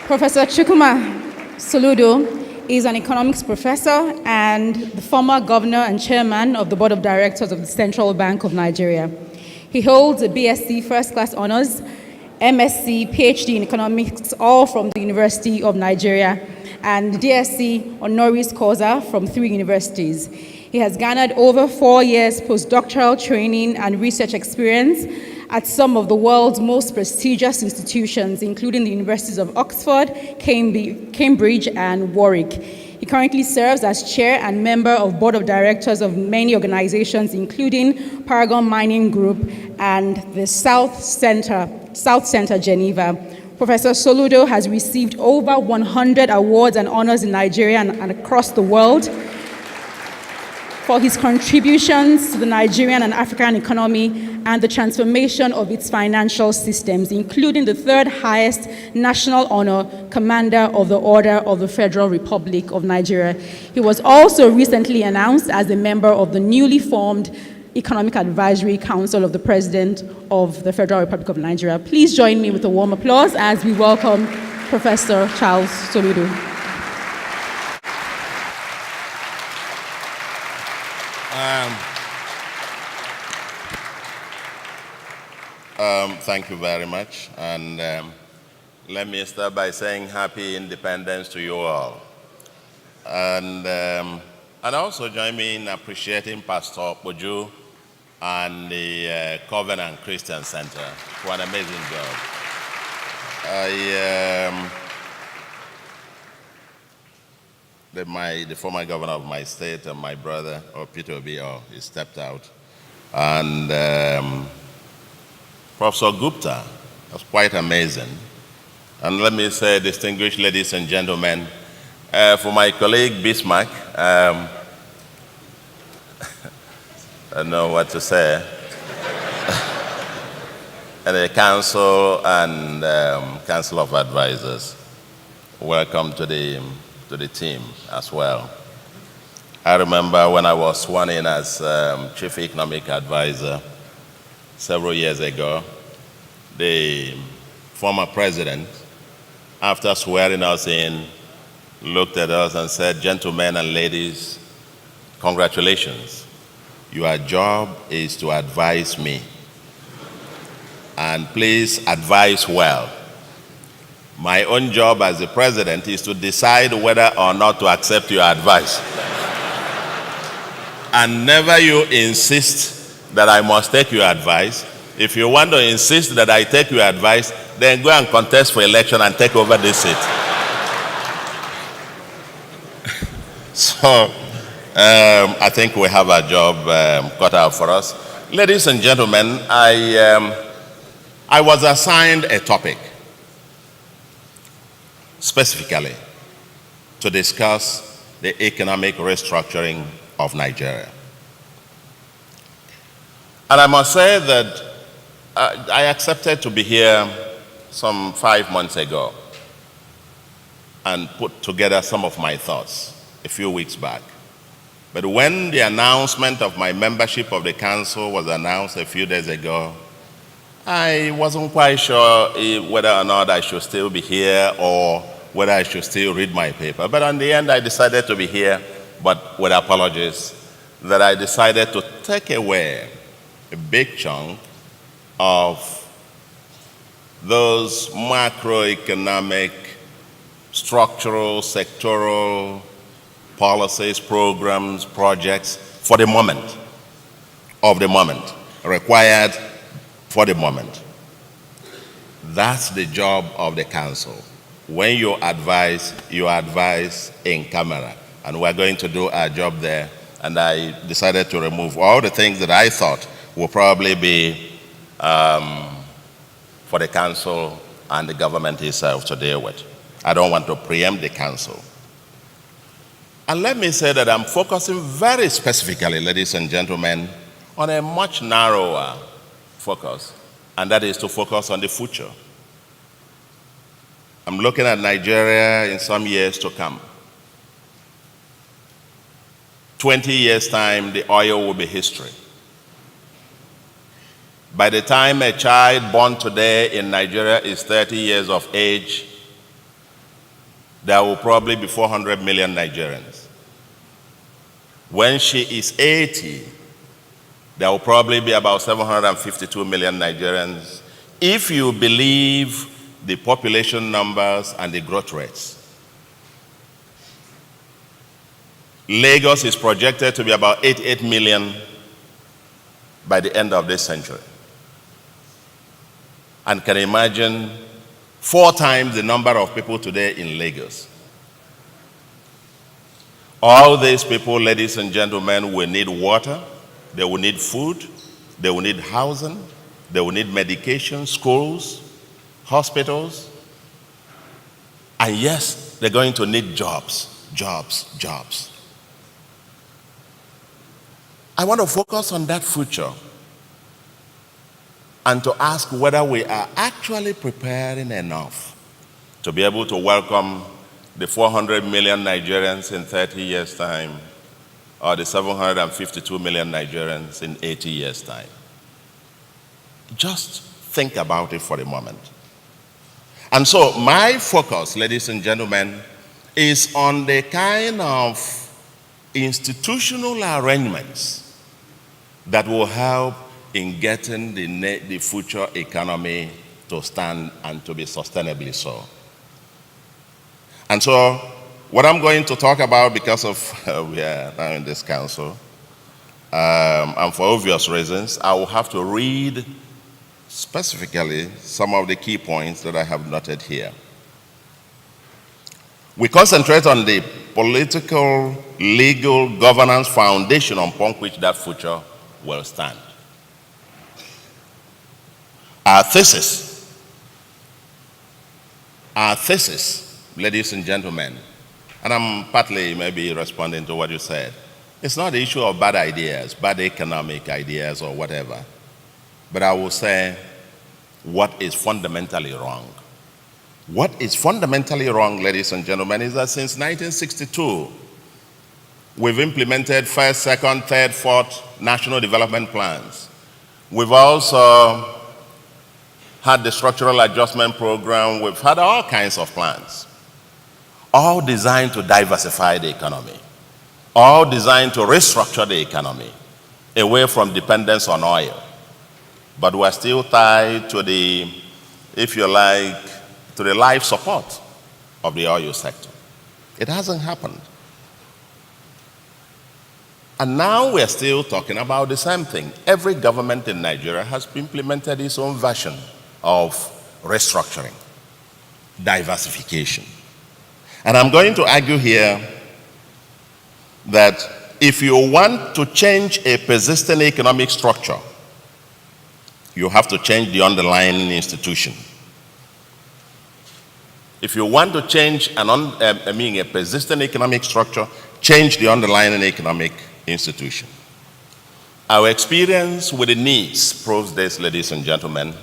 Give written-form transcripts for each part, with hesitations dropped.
Professor Chukwuma Soludo is an economics professor and the former governor and chairman of the board of directors of the Central Bank of Nigeria. He holds a BSc First Class Honors, MSc, PhD in economics, all from the University of Nigeria, and DSc honoris causa from 3 universities. He has garnered over 4 years postdoctoral training and research experience at some of the world's most prestigious institutions, including the universities of Oxford, Cambridge, and Warwick. He currently serves as chair and member of board of directors of many organizations, including Paragon Mining Group and the South Center Geneva. Professor Soludo has received over 100 awards and honors in Nigeria and across the world for his contributions to the Nigerian and African economy and the transformation of its financial systems, including the 3rd highest national honor, Commander of the Order of the Federal Republic of Nigeria. He was also recently announced as a member of the newly formed Economic Advisory Council of the President of the Federal Republic of Nigeria. Please join me with a warm applause as we welcome Professor Charles Soludo. Thank you very much, and let me start by saying happy independence to you all. And also join me in appreciating Pastor Boju and the Covenant Christian Center for an amazing job. The former governor of my state and my brother, Peter Obi, he stepped out. And Professor Gupta was quite amazing. And let me say, distinguished ladies and gentlemen, for my colleague Bismarck, I don't know what to say, and the council and council of advisors, welcome to the team as well. I remember when I was sworn in as chief economic advisor several years ago, the former president, after swearing us in, looked at us and said, "Gentlemen and ladies, congratulations. Your job is to advise me. And please advise well. My own job as the president is to decide whether or not to accept your advice. And never you insist that I must take your advice. If you want to insist that I take your advice, then go and contest for election and take over this seat." So I think we have a job cut out for us. Ladies and gentlemen, I was assigned a topic specifically to discuss the economic restructuring of Nigeria. And I must say that I accepted to be here some 5 months ago and put together some of my thoughts a few weeks back. But when the announcement of my membership of the council was announced a few days ago, I wasn't quite sure whether or not I should still be here or whether I should still read my paper. But in the end, I decided to be here, but with apologies, that I decided to take away a big chunk of those macroeconomic, structural, sectoral policies, programs, projects for the moment, required for the moment. That's the job of the council. When you advise in camera, and we're going to do our job there. And I decided to remove all the things that I thought would probably be for the council and the government itself to deal with. I don't want to preempt the council. And let me say that I'm focusing very specifically, ladies and gentlemen, on a much narrower focus, and that is to focus on the future. I'm looking at Nigeria in some years to come. 20 years' time, the oil will be history. By the time a child born today in Nigeria is 30 years of age, there will probably be 400 million Nigerians. When she is 80, there will probably be about 752 million Nigerians, if you believe the population numbers and the growth rates. Lagos is projected to be about 88 million by the end of this century. And can imagine 4 times the number of people today in Lagos. All these people, ladies and gentlemen, will need water, they will need food, they will need housing, they will need medication, schools, hospitals. And yes, they're going to need jobs, jobs, jobs. I want to focus on that future and to ask whether we are actually preparing enough to be able to welcome the 400 million Nigerians in 30 years' time, or the 752 million Nigerians in 80 years' time. Just think about it for a moment. And so my focus, ladies and gentlemen, is on the kind of institutional arrangements that will help in getting the future economy to stand and to be sustainably so. And so, what I'm going to talk about, because of we are now in this council, and for obvious reasons, I will have to read specifically some of the key points that I have noted here. We concentrate on the political, legal, governance foundation upon which that future will stand. Our thesis, ladies and gentlemen, and I'm partly maybe responding to what you said, it's not the issue of bad ideas, bad economic ideas or whatever, but I will say what is fundamentally wrong. What is fundamentally wrong, ladies and gentlemen, is that since 1962, we've implemented first, second, third, fourth national development plans. We've also had the structural adjustment program. We've had all kinds of plans, all designed to diversify the economy, all designed to restructure the economy away from dependence on oil. But we're still tied to the, if you like, to the life support of the oil sector. It hasn't happened. And now we're still talking about the same thing. Every government in Nigeria has implemented its own version of restructuring, diversification. And I'm going to argue here that if you want to change a persistent economic structure, you have to change the underlying institution. If you want to change a persistent economic structure, change the underlying economic institution. Our experience with the needs proves this, ladies and gentlemen.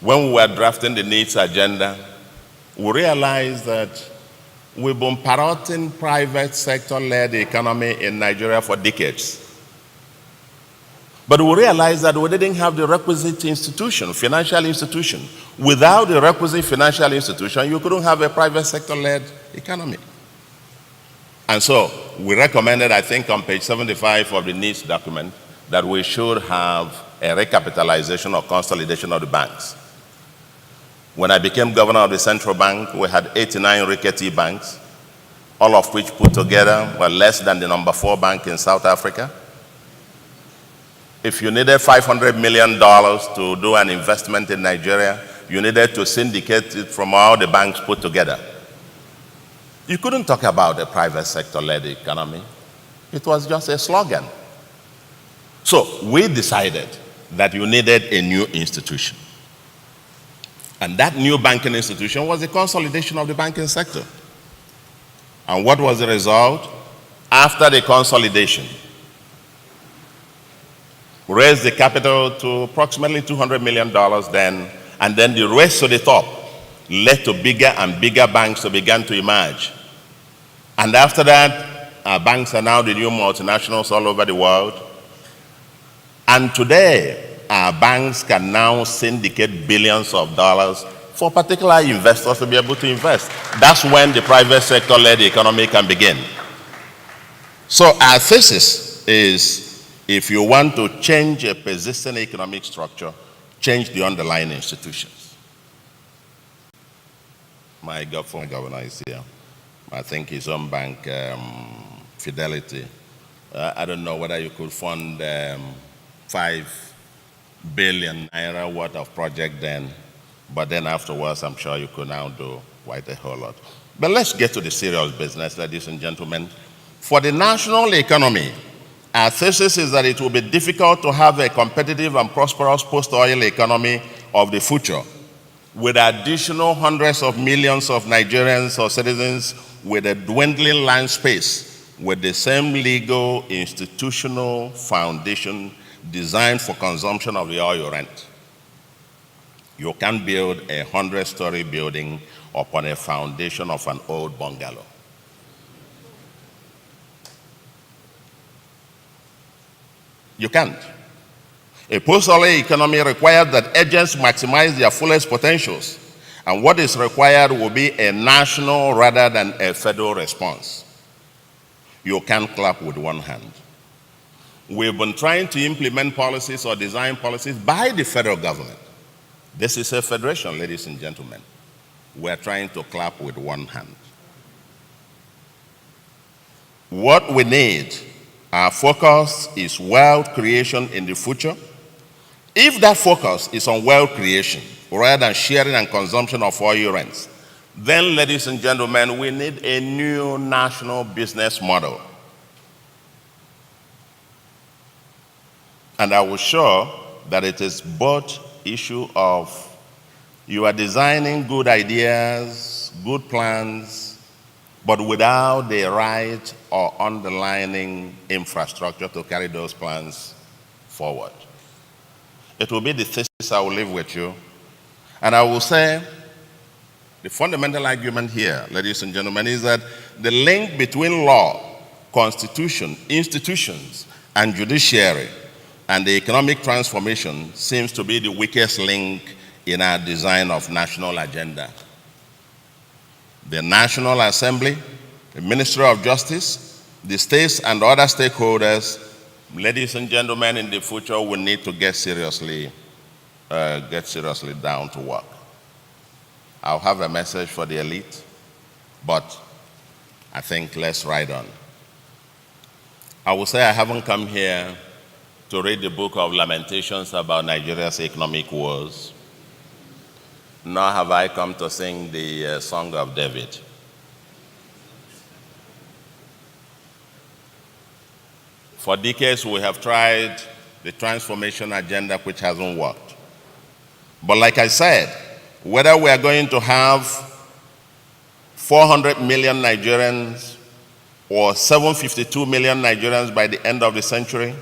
When we were drafting the needs agenda, we realized that we've been parroting private sector-led economy in Nigeria for decades. But we realized that we didn't have the requisite institution, financial institution. Without the requisite financial institution, you couldn't have a private sector-led economy. And so we recommended, I think on page 75 of the needs document, that we should have a recapitalization or consolidation of the banks. When I became governor of the central bank, we had 89 rickety banks, all of which put together were less than the number 4 bank in South Africa. If you needed $500 million to do an investment in Nigeria, you needed to syndicate it from all the banks put together. You couldn't talk about a private sector-led economy. It was just a slogan. So we decided that you needed a new institution. And that new banking institution was the consolidation of the banking sector. And what was the result? After the consolidation, we raised the capital to approximately $200 million then, and then the race to the top led to bigger and bigger banks that began to emerge. And after that, our banks are now the new multinationals all over the world. And today, our banks can now syndicate billions of dollars for particular investors to be able to invest. That's when the private sector-led economy can begin. So our thesis is, if you want to change a persistent economic structure, change the underlying institutions. My former governor is here. I think his own bank, Fidelity. I don't know whether you could fund 5 billion naira worth of project then, but then afterwards, I'm sure you could now do quite a whole lot. But let's get to the serious business, ladies and gentlemen. For the national economy, our thesis is that it will be difficult to have a competitive and prosperous post-oil economy of the future with additional hundreds of millions of Nigerians or citizens with a dwindling land space with the same legal institutional foundation designed for consumption of the oil rent. You can't build a 100-story building upon a foundation of an old bungalow. You can't. A post-oil economy requires that agents maximize their fullest potentials, and what is required will be a national rather than a federal response. You can't clap with one hand. We've been trying to implement policies or design policies by the federal government. This is a federation, ladies and gentlemen. We're trying to clap with one hand. What we need, our focus is wealth creation in the future. If that focus is on wealth creation rather than sharing and consumption of oil rents, then, ladies and gentlemen, we need a new national business model. And I was sure that it is both issue of you are designing good ideas, good plans, but without the right or underlying infrastructure to carry those plans forward. It will be the thesis I will leave with you. And I will say, the fundamental argument here, ladies and gentlemen, is that the link between law, constitution, institutions, and judiciary and the economic transformation seems to be the weakest link in our design of national agenda. The National Assembly, the Ministry of Justice, the states and other stakeholders, ladies and gentlemen, in the future we need to get seriously down to work. I'll have a message for the elite, but I think let's ride on. I will say I haven't come here to read the book of Lamentations about Nigeria's economic woes, nor have I come to sing the Song of David. For decades, we have tried the transformation agenda, which hasn't worked. But like I said, whether we are going to have 400 million Nigerians or 752 million Nigerians by the end of the century,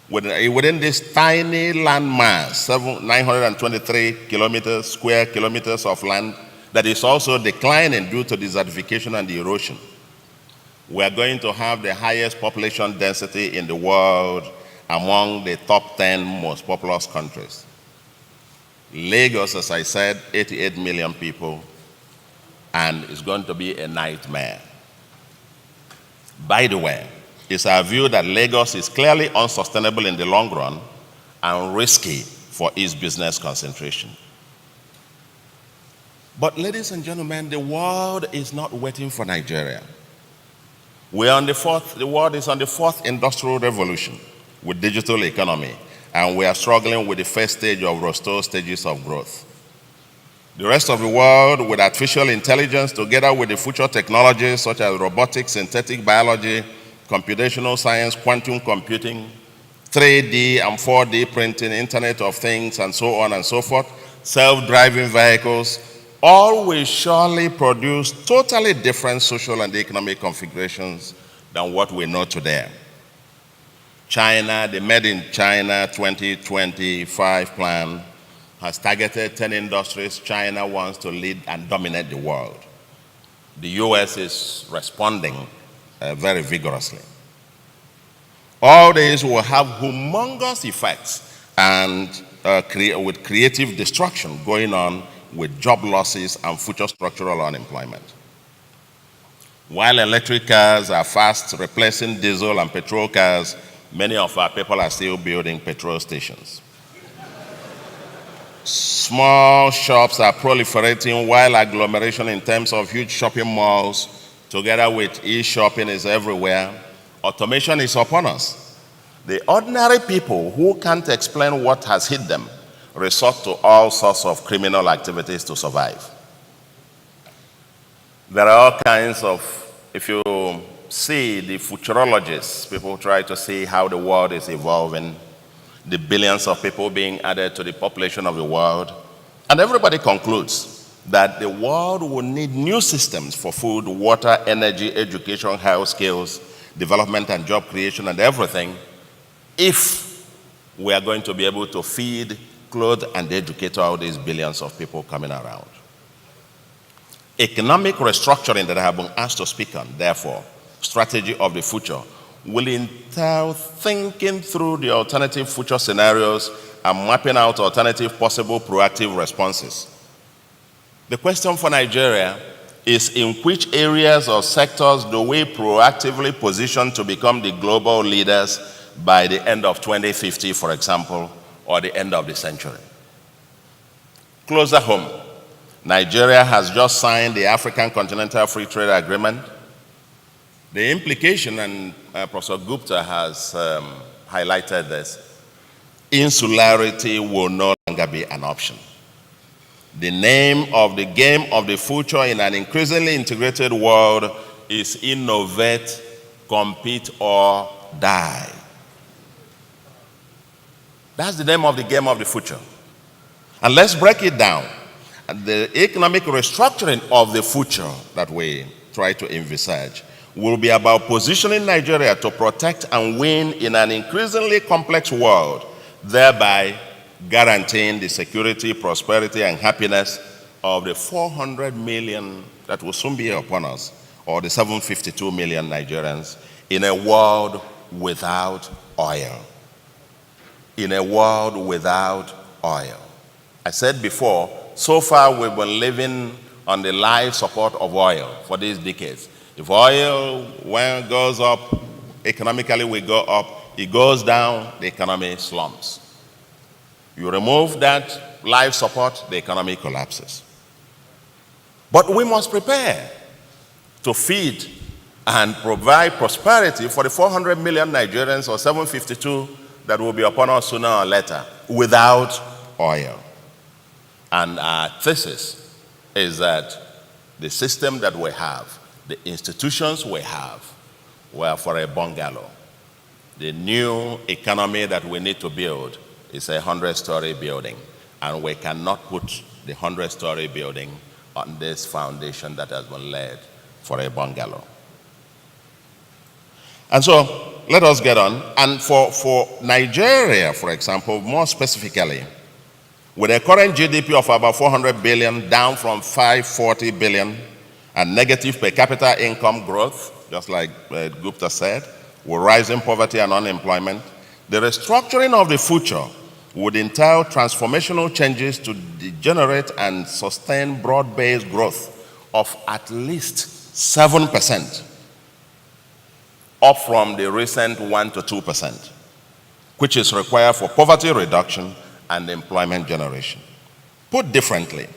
within this tiny land mass, 923 square kilometers of land that is also declining due to desertification and the erosion, we are going to have the highest population density in the world among the top 10 most populous countries. Lagos, as I said, 88 million people, and it's going to be a nightmare. By the way, it's our view that Lagos is clearly unsustainable in the long run and risky for its business concentration. But ladies and gentlemen, the world is not waiting for Nigeria. The world is on the fourth industrial revolution with digital economy, and we are struggling with the first stage of Rostow's stages of growth. The rest of the world, with artificial intelligence, together with the future technologies such as robotics, synthetic biology, computational science, quantum computing, 3D and 4D printing, Internet of Things, and so on and so forth, self-driving vehicles, all will surely produce totally different social and economic configurations than what we know today. China, the Made in China 2025 plan has targeted 10 industries China wants to lead and dominate the world. The US is responding very vigorously. All these will have humongous effects and with creative destruction going on with job losses and future structural unemployment. While electric cars are fast replacing diesel and petrol cars, many of our people are still building petrol stations. Small shops are proliferating while agglomeration in terms of huge shopping malls, together with e-shopping, is everywhere. Automation is upon us. The ordinary people who can't explain what has hit them resort to all sorts of criminal activities to survive. There are all kinds of, if you see the futurologists, people try to see how the world is evolving, the billions of people being added to the population of the world, and everybody concludes that the world will need new systems for food, water, energy, education, health, skills, development, and job creation, and everything, if we are going to be able to feed, clothe, and educate all these billions of people coming around. Economic restructuring that I have been asked to speak on, therefore, strategy of the future, will entail thinking through the alternative future scenarios and mapping out alternative possible proactive responses. The question for Nigeria is, in which areas or sectors do we proactively position to become the global leaders by the end of 2050, for example, or the end of the century? Closer home, Nigeria has just signed the African Continental Free Trade Agreement. The implication, and Professor Gupta has highlighted this, insularity will no longer be an option. The name of the game of the future in an increasingly integrated world is innovate, compete, or die. That's the name of the game of the future. And let's break it down. The economic restructuring of the future that we try to envisage will be about positioning Nigeria to protect and win in an increasingly complex world, thereby guaranteeing the security, prosperity, and happiness of the 400 million that will soon be upon us, or the 752 million Nigerians, in a world without oil. In a world without oil. I said before, so far we've been living on the life support of oil for these decades. If oil, when it goes up, economically we go up. It goes down, the economy slumps. You remove that life support, the economy collapses. But we must prepare to feed and provide prosperity for the 400 million Nigerians, or 752 that will be upon us sooner or later, without oil. And our thesis is that the system that we have, the institutions we have, were for a bungalow. The new economy that we need to build is a 100-story building, and we cannot put the 100-story building on this foundation that has been laid for a bungalow. And so, let us get on. And for Nigeria, for example, more specifically, with a current GDP of about 400 billion, down from 540 billion, and negative per capita income growth, just like Gupta said, with rising poverty and unemployment, the restructuring of the future would entail transformational changes to generate and sustain broad-based growth of at least 7%, up from the recent 1 to 2%, which is required for poverty reduction and employment generation. Put differently,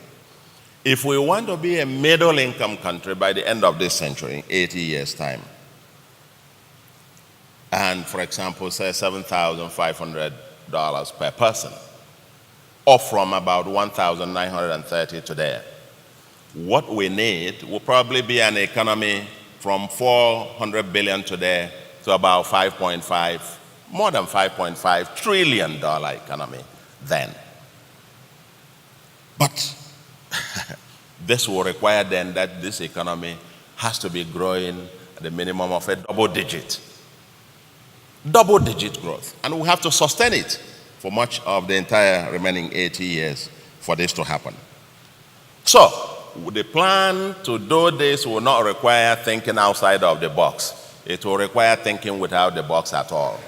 if we want to be a middle-income country by the end of this century, 80 years' time, and, for example, say $7,500 per person, up from about $1,930 today, what we need will probably be an economy from 400 billion today to about 5.5, more than $5.5 trillion economy then. But this will require then that this economy has to be growing at the minimum of a double-digit growth. And we have to sustain it for much of the entire remaining 80 years for this to happen. So, the plan to do this will not require thinking outside of the box. It will require thinking without the box at all.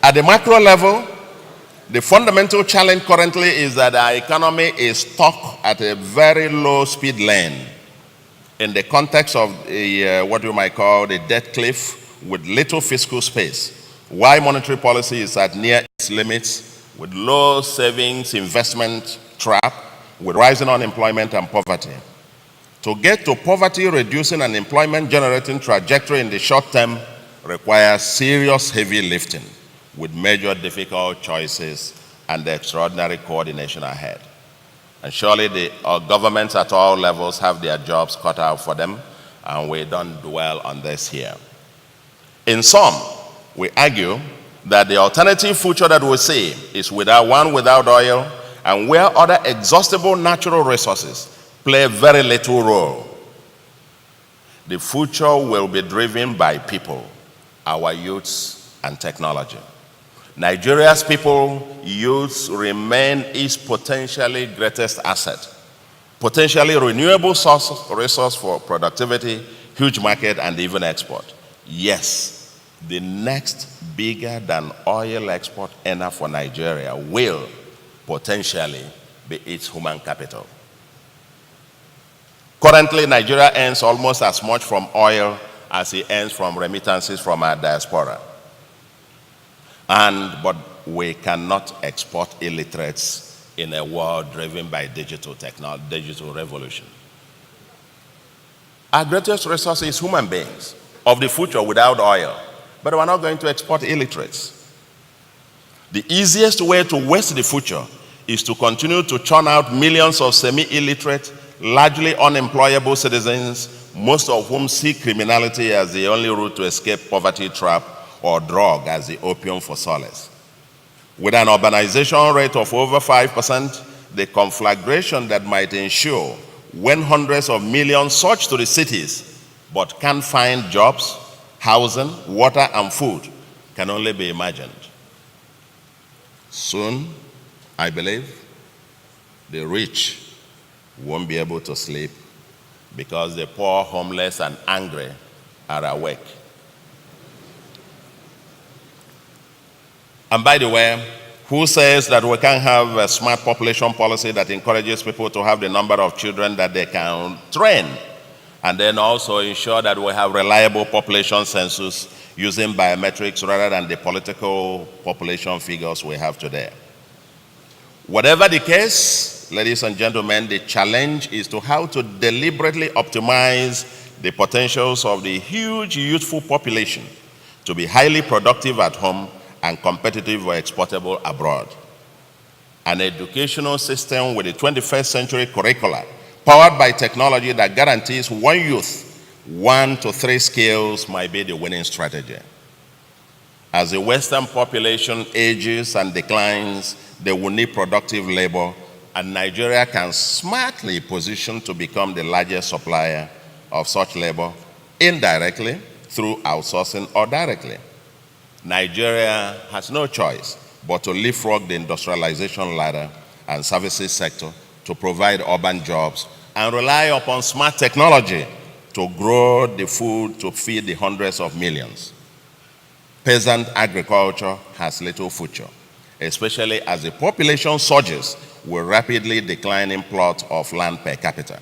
At the macro level, The fundamental challenge currently is that our economy is stuck at a very low speed lane in the context of what you might call the debt cliff with little fiscal space. Why monetary policy is at near its limits, with low savings investment trap, with rising unemployment and poverty. To get to poverty reducing and employment generating trajectory in the short term requires serious heavy lifting with major difficult choices and extraordinary coordination ahead. And surely our governments at all levels have their jobs cut out for them, and we don't dwell on this here. In sum, we argue that the alternative future that we see is without oil, and where other exhaustible natural resources play very little role. The future will be driven by people, our youths, and technology. Nigeria's people, youths, remain its potentially greatest asset, potentially renewable resource for productivity, huge market, and even export. Yes, the next bigger than oil export earner for Nigeria will potentially be its human capital. Currently, Nigeria earns almost as much from oil as it earns from remittances from our diaspora. But we cannot export illiterates in a world driven by digital technology, digital revolution. Our greatest resource is human beings of the future without oil, but we're not going to export illiterates. The easiest way to waste the future is to continue to churn out millions of semi-illiterate, largely unemployable citizens, most of whom see criminality as the only route to escape poverty trap or drug as the opium for solace. With an urbanization rate of over 5%, the conflagration that might ensue when hundreds of millions surge to the cities but can't find jobs, housing, water, and food can only be imagined. Soon, I believe, the rich won't be able to sleep because the poor, homeless, and angry are awake. And by the way, who says that we can't have a smart population policy that encourages people to have the number of children that they can train, and then also ensure that we have reliable population census using biometrics rather than the political population figures we have today? Whatever the case, ladies and gentlemen, the challenge is to how to deliberately optimize the potentials of the huge youthful population to be highly productive at home and competitive or exportable abroad. An educational system with a 21st century curricula powered by technology that guarantees one youth 1 to 3 skills might be the winning strategy. As the Western population ages and declines, they will need productive labor, and Nigeria can smartly position to become the largest supplier of such labor, indirectly through outsourcing or directly. Nigeria has no choice but to leapfrog the industrialization ladder and services sector to provide urban jobs and rely upon smart technology to grow the food to feed the hundreds of millions. Peasant agriculture has little future, especially as the population surges with rapidly declining plot of land per capita.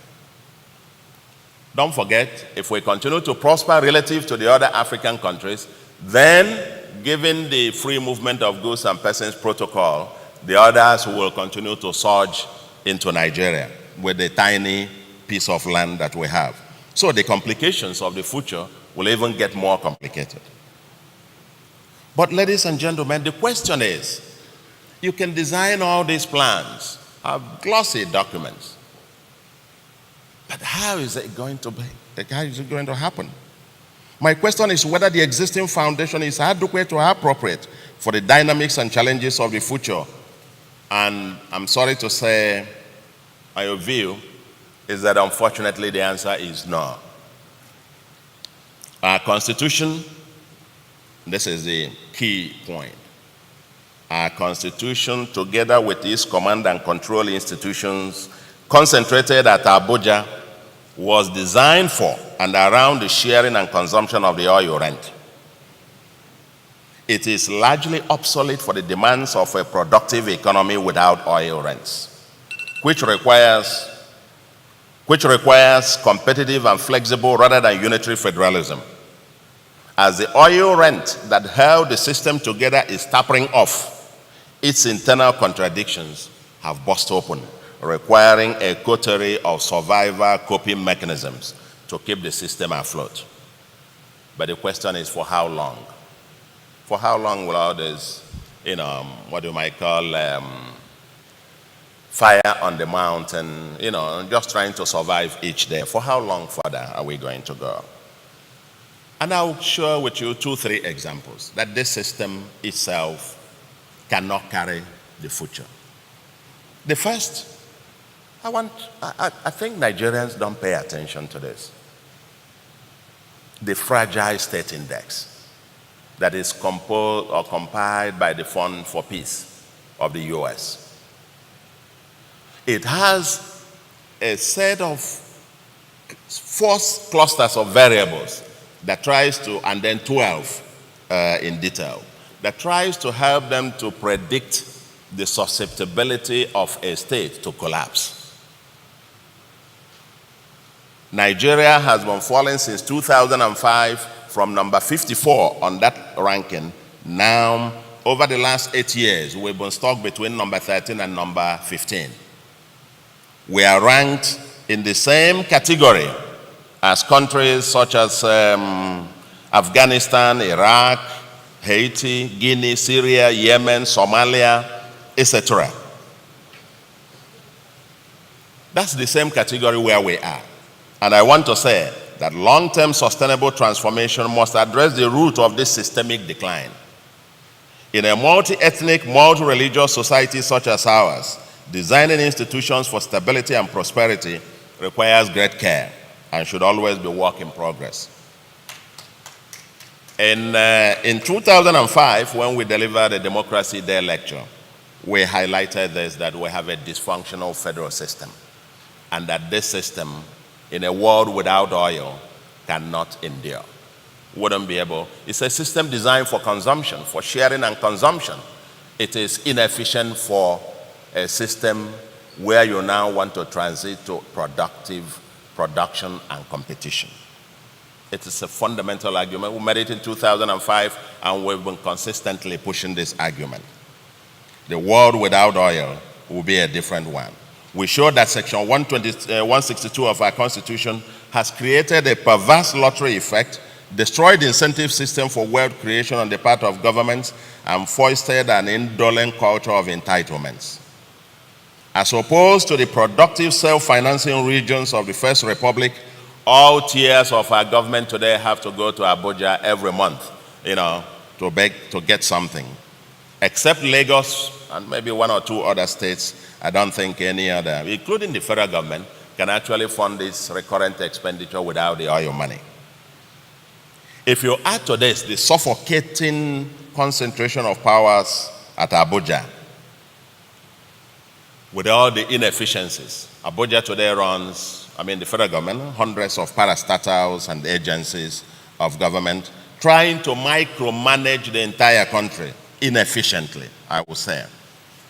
Don't forget, if we continue to prosper relative to the other African countries, then given the free movement of goods and persons protocol, the others will continue to surge into Nigeria with the tiny piece of land that we have. So the complications of the future will even get more complicated. But ladies and gentlemen, the question is, you can design all these plans, have glossy documents, but how is it going to be? How is it going to happen? My question is whether the existing foundation is adequate or appropriate for the dynamics and challenges of the future. And I'm sorry to say, my view is that unfortunately the answer is no. Our Constitution, this is the key point. Our Constitution, together with its command and control institutions, concentrated at Abuja, was designed for and around the sharing and consumption of the oil rent. It is largely obsolete for the demands of a productive economy without oil rents, which requires competitive and flexible rather than unitary federalism. As the oil rent that held the system together is tapering off, its internal contradictions have burst open, requiring a coterie of survival coping mechanisms to keep the system afloat. But the question is, for how long? For how long will all this, what you might call fire on the mountain, just trying to survive each day? For how long further are we going to go? And I'll share with you 2-3 examples that this system itself cannot carry the future. The first, I think Nigerians don't pay attention to this. The fragile state index that is composed or compiled by the Fund for Peace of the US. It has a set of 4 clusters of variables that tries to, and then 12 in detail, that tries to help them to predict the susceptibility of a state to collapse. Nigeria has been falling since 2005 from number 54 on that ranking. Now, over the last 8 years, we've been stuck between number 13 and number 15. We are ranked in the same category as countries such as Afghanistan, Iraq, Haiti, Guinea, Syria, Yemen, Somalia, etc. That's the same category where we are. And I want to say that long-term sustainable transformation must address the root of this systemic decline. In a multi-ethnic, multi-religious society such as ours, designing institutions for stability and prosperity requires great care and should always be work in progress. In 2005, when we delivered a Democracy Day lecture, we highlighted this, that we have a dysfunctional federal system, and that this system, in a world without oil, cannot endure. Wouldn't be able. It's a system designed for consumption, for sharing and consumption. It is inefficient for a system where you now want to transit to productive production and competition. It is a fundamental argument. We made it in 2005, and we've been consistently pushing this argument. The world without oil will be a different one. We showed that Section 162 of our Constitution has created a perverse lottery effect, destroyed the incentive system for wealth creation on the part of governments, and foisted an indolent culture of entitlements. As opposed to the productive self-financing regions of the First Republic, all tiers of our government today have to go to Abuja every month, to beg to get something. Except Lagos and maybe 1 or 2 other states, I don't think any other, including the federal government, can actually fund this recurrent expenditure without the oil money. If you add to this the suffocating concentration of powers at Abuja, with all the inefficiencies, Abuja today runs, the federal government, hundreds of parastatals and agencies of government trying to micromanage the entire country inefficiently, I would say,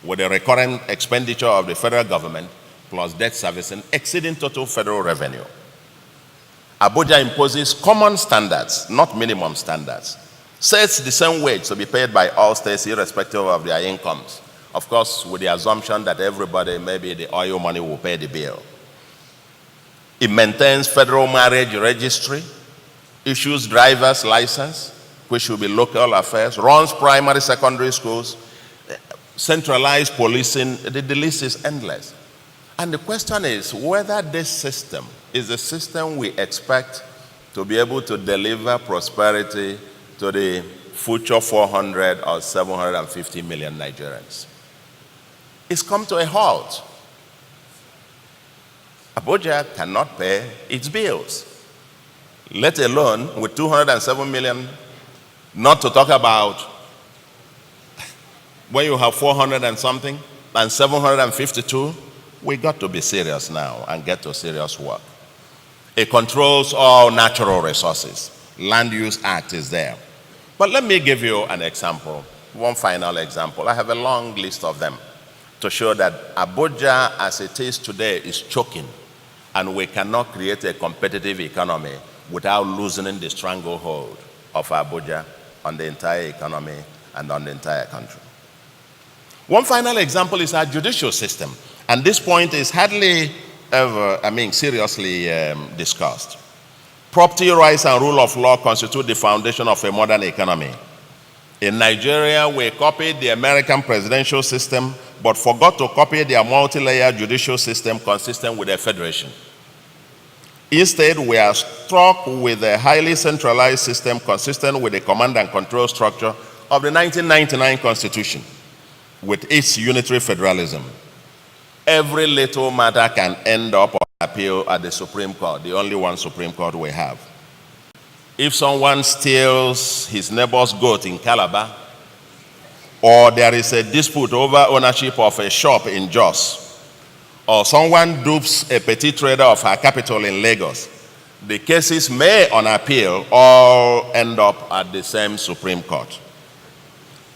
with the recurrent expenditure of the federal government plus debt servicing exceeding total federal revenue. Abuja imposes common standards, not minimum standards, sets the same wage to be paid by all states irrespective of their incomes. Of course, with the assumption that everybody, maybe the oil money, will pay the bill. It maintains federal marriage registry, issues driver's license, which should be local affairs, runs primary, secondary schools, centralized policing. The list is endless. And the question is whether this system is a system we expect to be able to deliver prosperity to the future 400 or 750 million Nigerians. It's come to a halt. Abuja cannot pay its bills, let alone with 207 million, not to talk about when you have 400 and something and 752, we got to be serious now and get to serious work. It controls all natural resources. Land Use Act is there. But let me give you an example, one final example. I have a long list of them to show that Abuja as it is today is choking, and we cannot create a competitive economy without loosening the stranglehold of Abuja on the entire economy and on the entire country. One final example is our judicial system, and this point is hardly ever, seriously discussed. Property rights and rule of law constitute the foundation of a modern economy. In Nigeria, we copied the American presidential system, but forgot to copy their multi-layer judicial system consistent with a federation. Instead, we are struck with a highly centralized system consistent with the command and control structure of the 1999 Constitution, with its unitary federalism. Every little matter can end up on appeal at the Supreme Court, the only one Supreme Court we have. If someone steals his neighbor's goat in Calabar, or there is a dispute over ownership of a shop in Jos, or someone dupes a petty trader of her capital in Lagos, the cases may, on appeal, all end up at the same Supreme Court.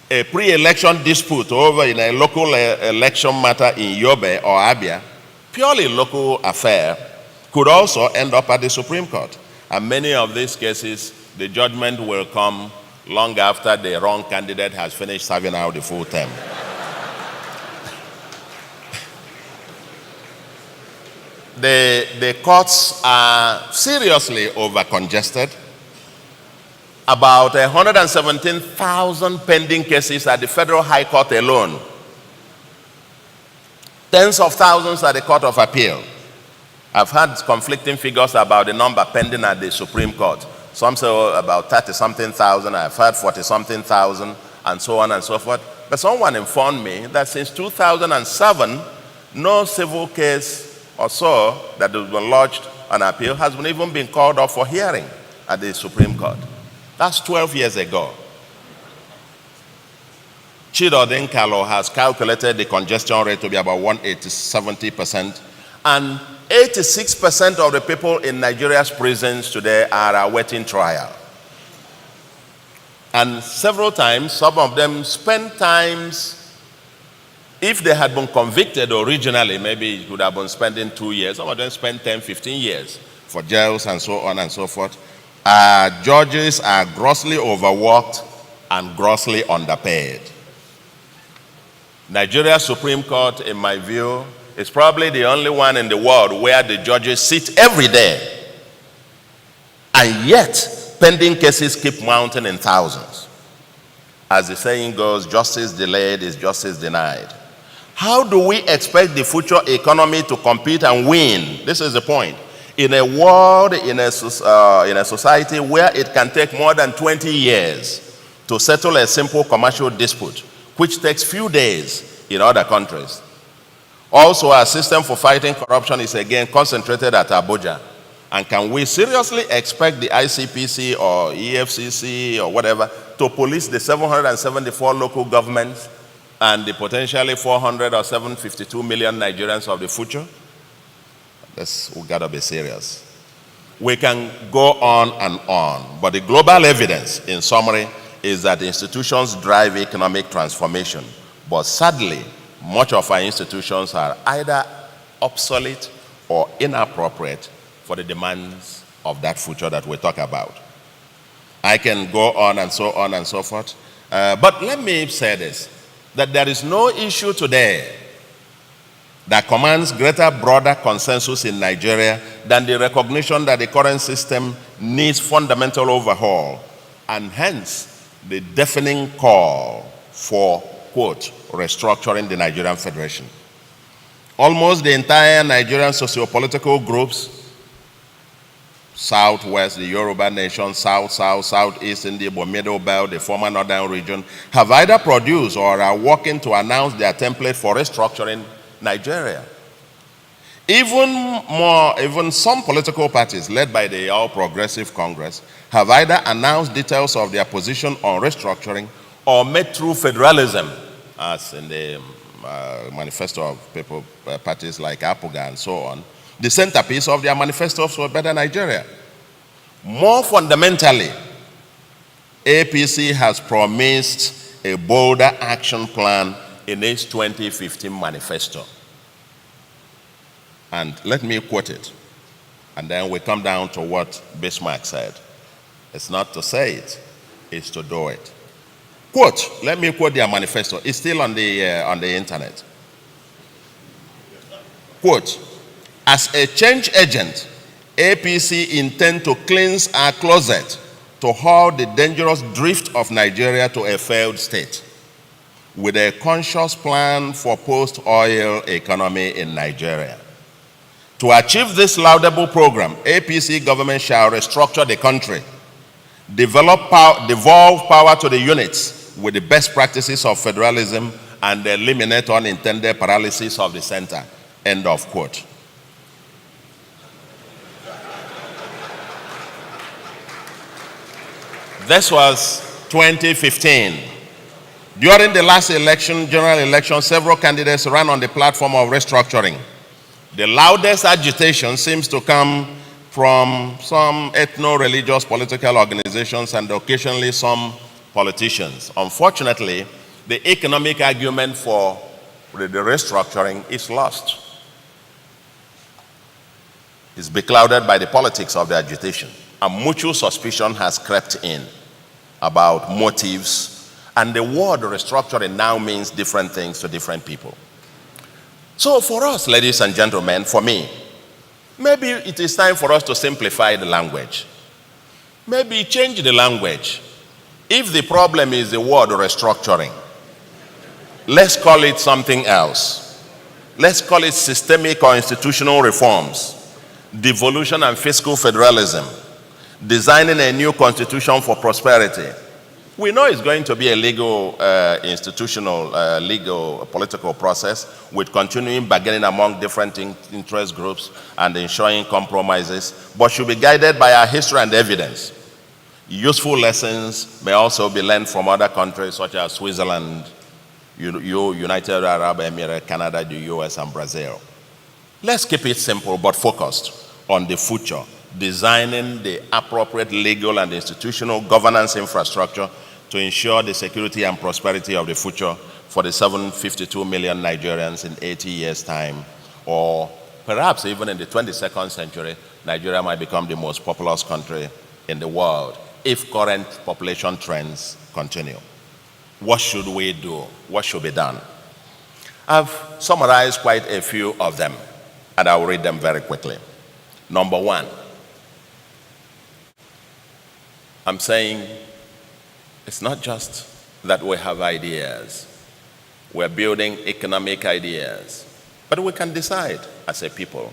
A pre-election dispute over in a local election matter in Yobe or Abia, purely local affair, could also end up at the Supreme Court. And many of these cases, the judgment will come long after the wrong candidate has finished serving out the full term. The courts are seriously over-congested. About 117,000 pending cases at the Federal High Court alone. Tens of thousands at the Court of Appeal. I've had conflicting figures about the number pending at the Supreme Court. Some say about 30-something thousand, I've heard 40-something thousand, and so on and so forth. But someone informed me that since 2007, no civil case or so that has been lodged on appeal has even been called up for hearing at the Supreme Court. That's 12 years ago. Chidodin Kalo has calculated the congestion rate to be about 180-70%, and 86% of the people in Nigeria's prisons today are awaiting trial. And several times, some of them spend times, if they had been convicted originally, maybe it would have been spending 2 years. Some of them spend 10, 15 years for jails and so on and so forth. Judges are grossly overworked and grossly underpaid. Nigeria's Supreme Court, in my view, is probably the only one in the world where the judges sit every day. And yet, pending cases keep mounting in thousands. As the saying goes, justice delayed is justice denied. How do we expect the future economy to compete and win? This is the point. In a world, in a society where it can take more than 20 years to settle a simple commercial dispute, which takes few days in other countries. Also, our system for fighting corruption is again concentrated at Abuja. And can we seriously expect the ICPC or EFCC or whatever to police the 774 local governments and the potentially 400 or 752 million Nigerians of the future? We gotta be serious. We can go on, but the global evidence, in summary, is that institutions drive economic transformation. But sadly, much of our institutions are either obsolete or inappropriate for the demands of that future that we talk about. I can go on and so on and so forth. But let me say this, that there is no issue today that commands greater, broader consensus in Nigeria than the recognition that the current system needs fundamental overhaul, and hence the deafening call for, quote, restructuring the Nigerian Federation. Almost the entire Nigerian socio-political groups, Southwest, the Yoruba Nation, South, Southeast, in the Igbo Middle Belt, the former Northern region, have either produced or are working to announce their template for restructuring Nigeria. Even some political parties led by the All Progressive Congress have either announced details of their position on restructuring or made through federalism, as in the manifesto of parties like APUGA and so on, the centerpiece of their manifestos for a better Nigeria. More fundamentally, APC has promised a bolder action plan in its 2015 manifesto. And let me quote it. And then we come down to what Bismarck said. It's not to say it, it's to do it. Quote, let me quote their manifesto. It's still on the internet. Quote, as a change agent, APC intend to cleanse our closet to halt the dangerous drift of Nigeria to a failed state with a conscious plan for post-oil economy in Nigeria. To achieve this laudable program, APC government shall restructure the country, devolve power to the units with the best practices of federalism, and eliminate unintended paralysis of the center. End of quote. This was 2015. During the last election, general election, several candidates ran on the platform of restructuring. The loudest agitation seems to come from some ethno-religious political organizations and occasionally some politicians. Unfortunately, the economic argument for the restructuring is lost. It's beclouded by the politics of the agitation. A mutual suspicion has crept in about motives, and the word restructuring now means different things to different people. So for us, ladies and gentlemen, for me, maybe it is time for us to simplify the language. Maybe change the language. If the problem is the word restructuring, let's call it something else. Let's call it systemic or institutional reforms, devolution and fiscal federalism, designing a new constitution for prosperity. We know it's going to be a legal, institutional, legal, political process with continuing bargaining among different interest groups and ensuring compromises, but should be guided by our history and evidence. Useful lessons may also be learned from other countries such as Switzerland, United Arab Emirates, Canada, the US, and Brazil. Let's keep it simple but focused on the future, designing the appropriate legal and institutional governance infrastructure to ensure the security and prosperity of the future for the 752 million Nigerians in 80 years' time, or perhaps even in the 22nd century, Nigeria might become the most populous country in the world if current population trends continue. What should we do? What should be done? I've summarized quite a few of them, and I'll read them very quickly. Number one, I'm saying it's not just that we have ideas. We're building economic ideas, but we can decide as a people.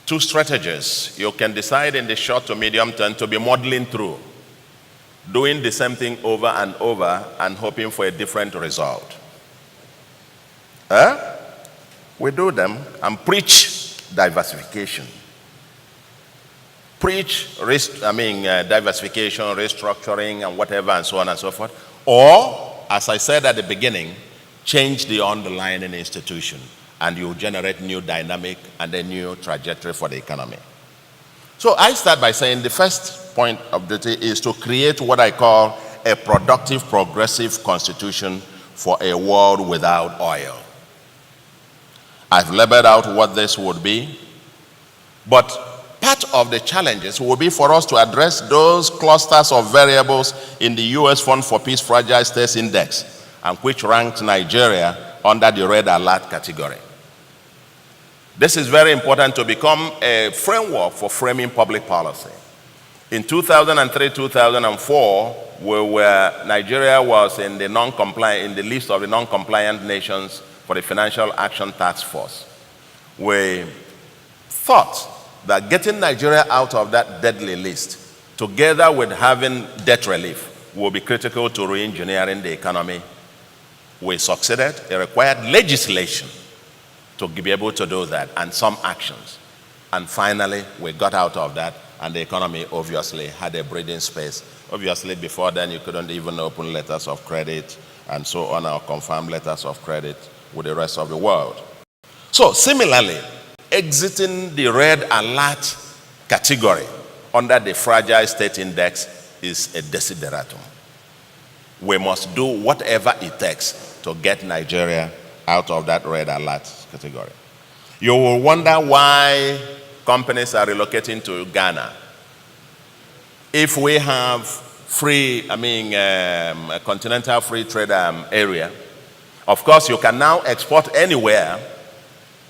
Two strategies you can decide in the short to medium term to be modeling through, doing the same thing over and over and hoping for a different result. We do them and preach diversification. Preach diversification, restructuring, and whatever, and so on and so forth. Or, as I said at the beginning, change the underlying institution, and you generate new dynamic and a new trajectory for the economy. So I start by saying the first point of duty is to create what I call a productive, progressive constitution for a world without oil. I've labeled out what this would be, but part of the challenges will be for us to address those clusters of variables in the U.S. Fund for Peace Fragile States Index, and which ranked Nigeria under the red alert category. This is very important to become a framework for framing public policy. In 2003-2004, Nigeria was in the list of the non-compliant nations for the Financial Action Task Force. We thought that getting Nigeria out of that deadly list, together with having debt relief, will be critical to re-engineering the economy. We succeeded. It required legislation to be able to do that, and some actions. And finally, we got out of that, and the economy obviously had a breathing space. Obviously, before then, you couldn't even open letters of credit and so on, or confirm letters of credit with the rest of the world. So similarly, exiting the red alert category under the fragile state index is a desideratum. We must do whatever it takes to get Nigeria out of that red alert category. You will wonder why companies are relocating to Ghana. If we have a continental free trade area, of course you can now export anywhere,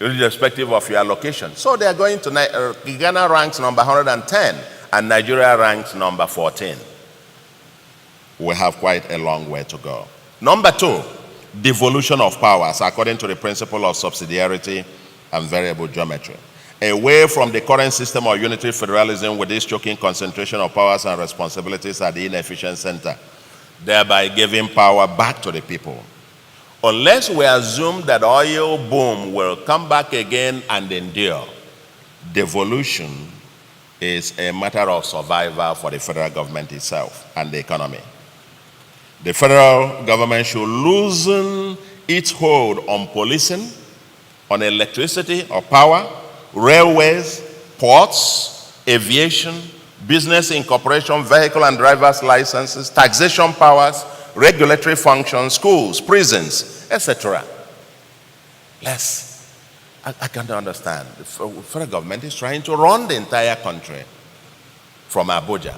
irrespective of your location. So they are going to, Ghana ranks number 110 and Nigeria ranks number 14. We have quite a long way to go. Number 2, devolution of powers according to the principle of subsidiarity and variable geometry. Away from the current system of unitary federalism with this choking concentration of powers and responsibilities at the inefficient center, thereby giving power back to the people. Unless we assume that oil boom will come back again and endure, devolution is a matter of survival for the federal government itself and the economy. The federal government should loosen its hold on policing, on electricity or power, railways, ports, aviation, business incorporation, vehicle and driver's licenses, taxation powers, regulatory functions, schools, prisons, etc. I can't understand. The federal government is trying to run the entire country from Abuja.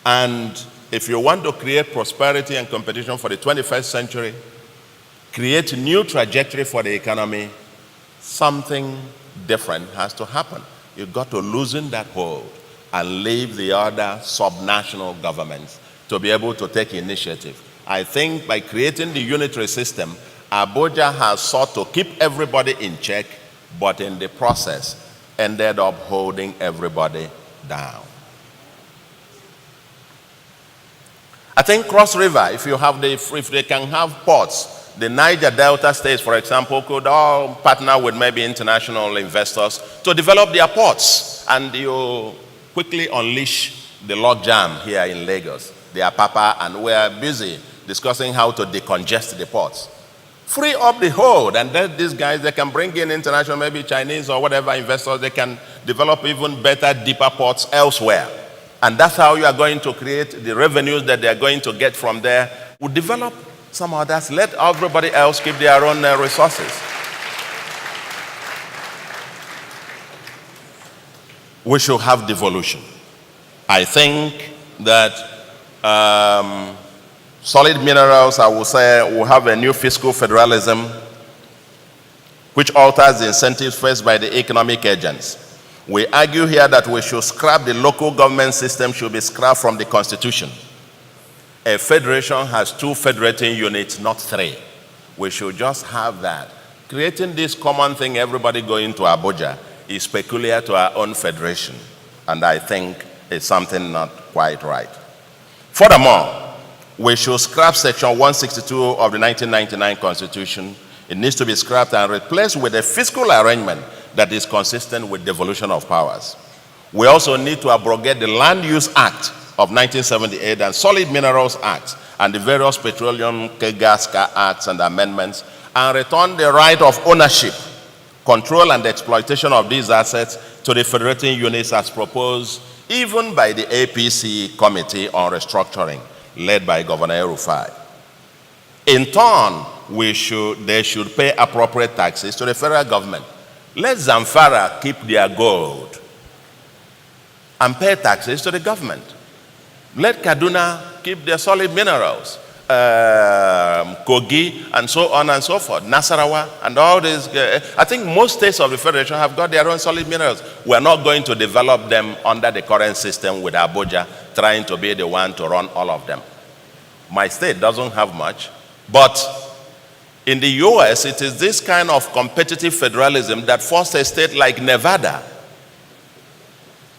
And if you want to create prosperity and competition for the 21st century, create a new trajectory for the economy, something different has to happen. You've got to loosen that hold and leave the other subnational governments to be able to take initiative. I think by creating the unitary system, Abuja has sought to keep everybody in check, but in the process ended up holding everybody down. I think Cross River, if they can have ports, the Niger Delta states, for example, could all partner with maybe international investors to develop their ports, and you quickly unleash the logjam here in Lagos, the Apapa, and we're busy discussing how to decongest the ports. Free up the hold, and then these guys, they can bring in international, maybe Chinese or whatever investors, they can develop even better, deeper ports elsewhere. And that's how you are going to create the revenues that they are going to get from there. We'll develop some others, let everybody else keep their own resources. We should have devolution. I think that solid minerals, I will say, will have a new fiscal federalism which alters the incentives faced by the economic agents. We argue here that we should scrap the local government system, should be scrapped from the Constitution. A federation has 2 federating units, not 3. We should just have that. Creating this common thing, everybody going to Abuja, is peculiar to our own federation. And I think it's something not quite right. Furthermore, we should scrap Section 162 of the 1999 Constitution. It needs to be scrapped and replaced with a fiscal arrangement that is consistent with devolution of powers. We also need to abrogate the Land Use Act of 1978 and Solid Minerals Act and the various Petroleum, Gas Acts and amendments, and return the right of ownership, control and exploitation of these assets to the federating units as proposed even by the APC Committee on Restructuring, led by Governor El-Rufai. In turn, they should pay appropriate taxes to the federal government. Let Zamfara keep their gold and pay taxes to the government. Let Kaduna keep their solid minerals, Kogi, and so on and so forth, Nasarawa, and all these. I think most states of the federation have got their own solid minerals. We're not going to develop them under the current system with Abuja trying to be the one to run all of them. My state doesn't have much, but in the US, it is this kind of competitive federalism that forced a state like Nevada,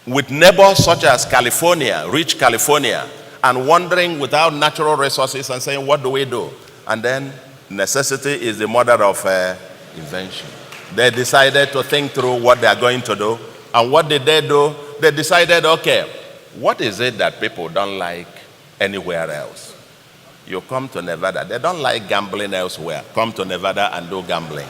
with neighbors such as California, rich California, and wandering without natural resources and saying, what do we do? And then necessity is the mother of invention. They decided to think through what they are going to do. And what did they do? They decided, okay, what is it that people don't like anywhere else? You come to Nevada. They don't like gambling elsewhere. Come to Nevada and do gambling.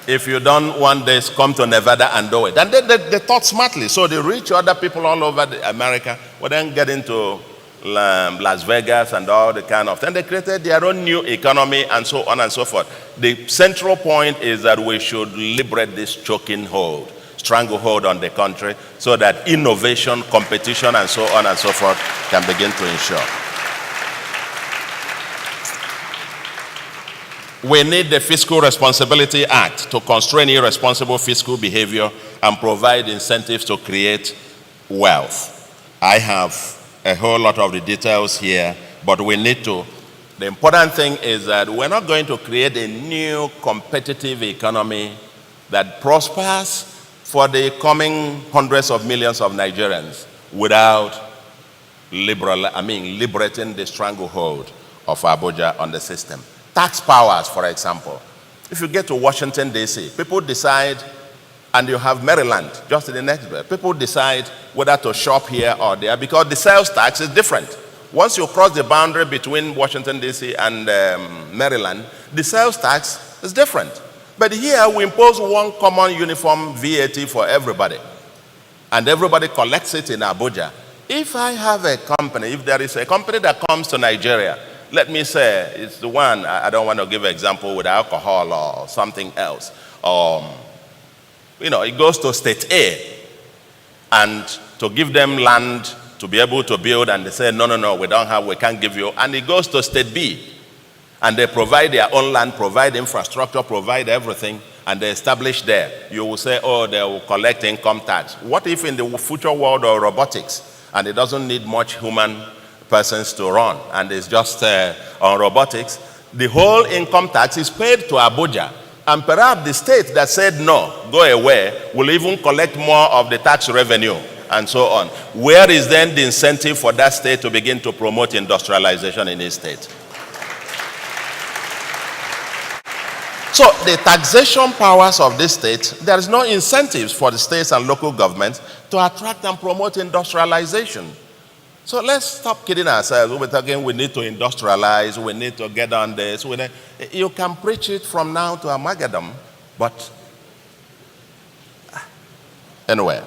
If you don't want this, come to Nevada and do it. And they thought smartly. So the rich other people all over America would then get into Las Vegas and all the kind of thing. They created their own new economy and so on and so forth. The central point is that we should liberate this choking hold, stranglehold on the country, so that innovation, competition, and so on and so forth can begin to ensure. We need the Fiscal Responsibility Act to constrain irresponsible fiscal behavior and provide incentives to create wealth. I have a whole lot of the details here, but we need to. The important thing is that we're not going to create a new competitive economy that prospers for the coming hundreds of millions of Nigerians without liberating the stranglehold of Abuja on the system. Tax powers, for example. If you get to Washington, D.C., people decide, and you have Maryland just in the next bit, people decide whether to shop here or there because the sales tax is different. Once you cross the boundary between Washington, D.C. and Maryland, the sales tax is different. But here we impose one common uniform VAT for everybody, and everybody collects it in Abuja. If I have a company, if there is a company that comes to Nigeria, let me say it's the one, I don't want to give an example with alcohol or something else. It goes to state A, and to give them land to be able to build, and they say, no, we can't give you. And it goes to state B, and they provide their own land, provide infrastructure, provide everything, and they establish there. You will say, they will collect income tax. What if in the future world of robotics, and it doesn't need much human persons to run, and it's just on robotics, the whole income tax is paid to Abuja, and perhaps the state that said no, go away, will even collect more of the tax revenue and so on. Where is then the incentive for that state to begin to promote industrialization in its state? So the taxation powers of this state, there is no incentives for the states and local governments to attract and promote industrialization. So let's stop kidding ourselves. We're talking we need to industrialize, we need to get on this. You can preach it from now to Armageddon, but anyway.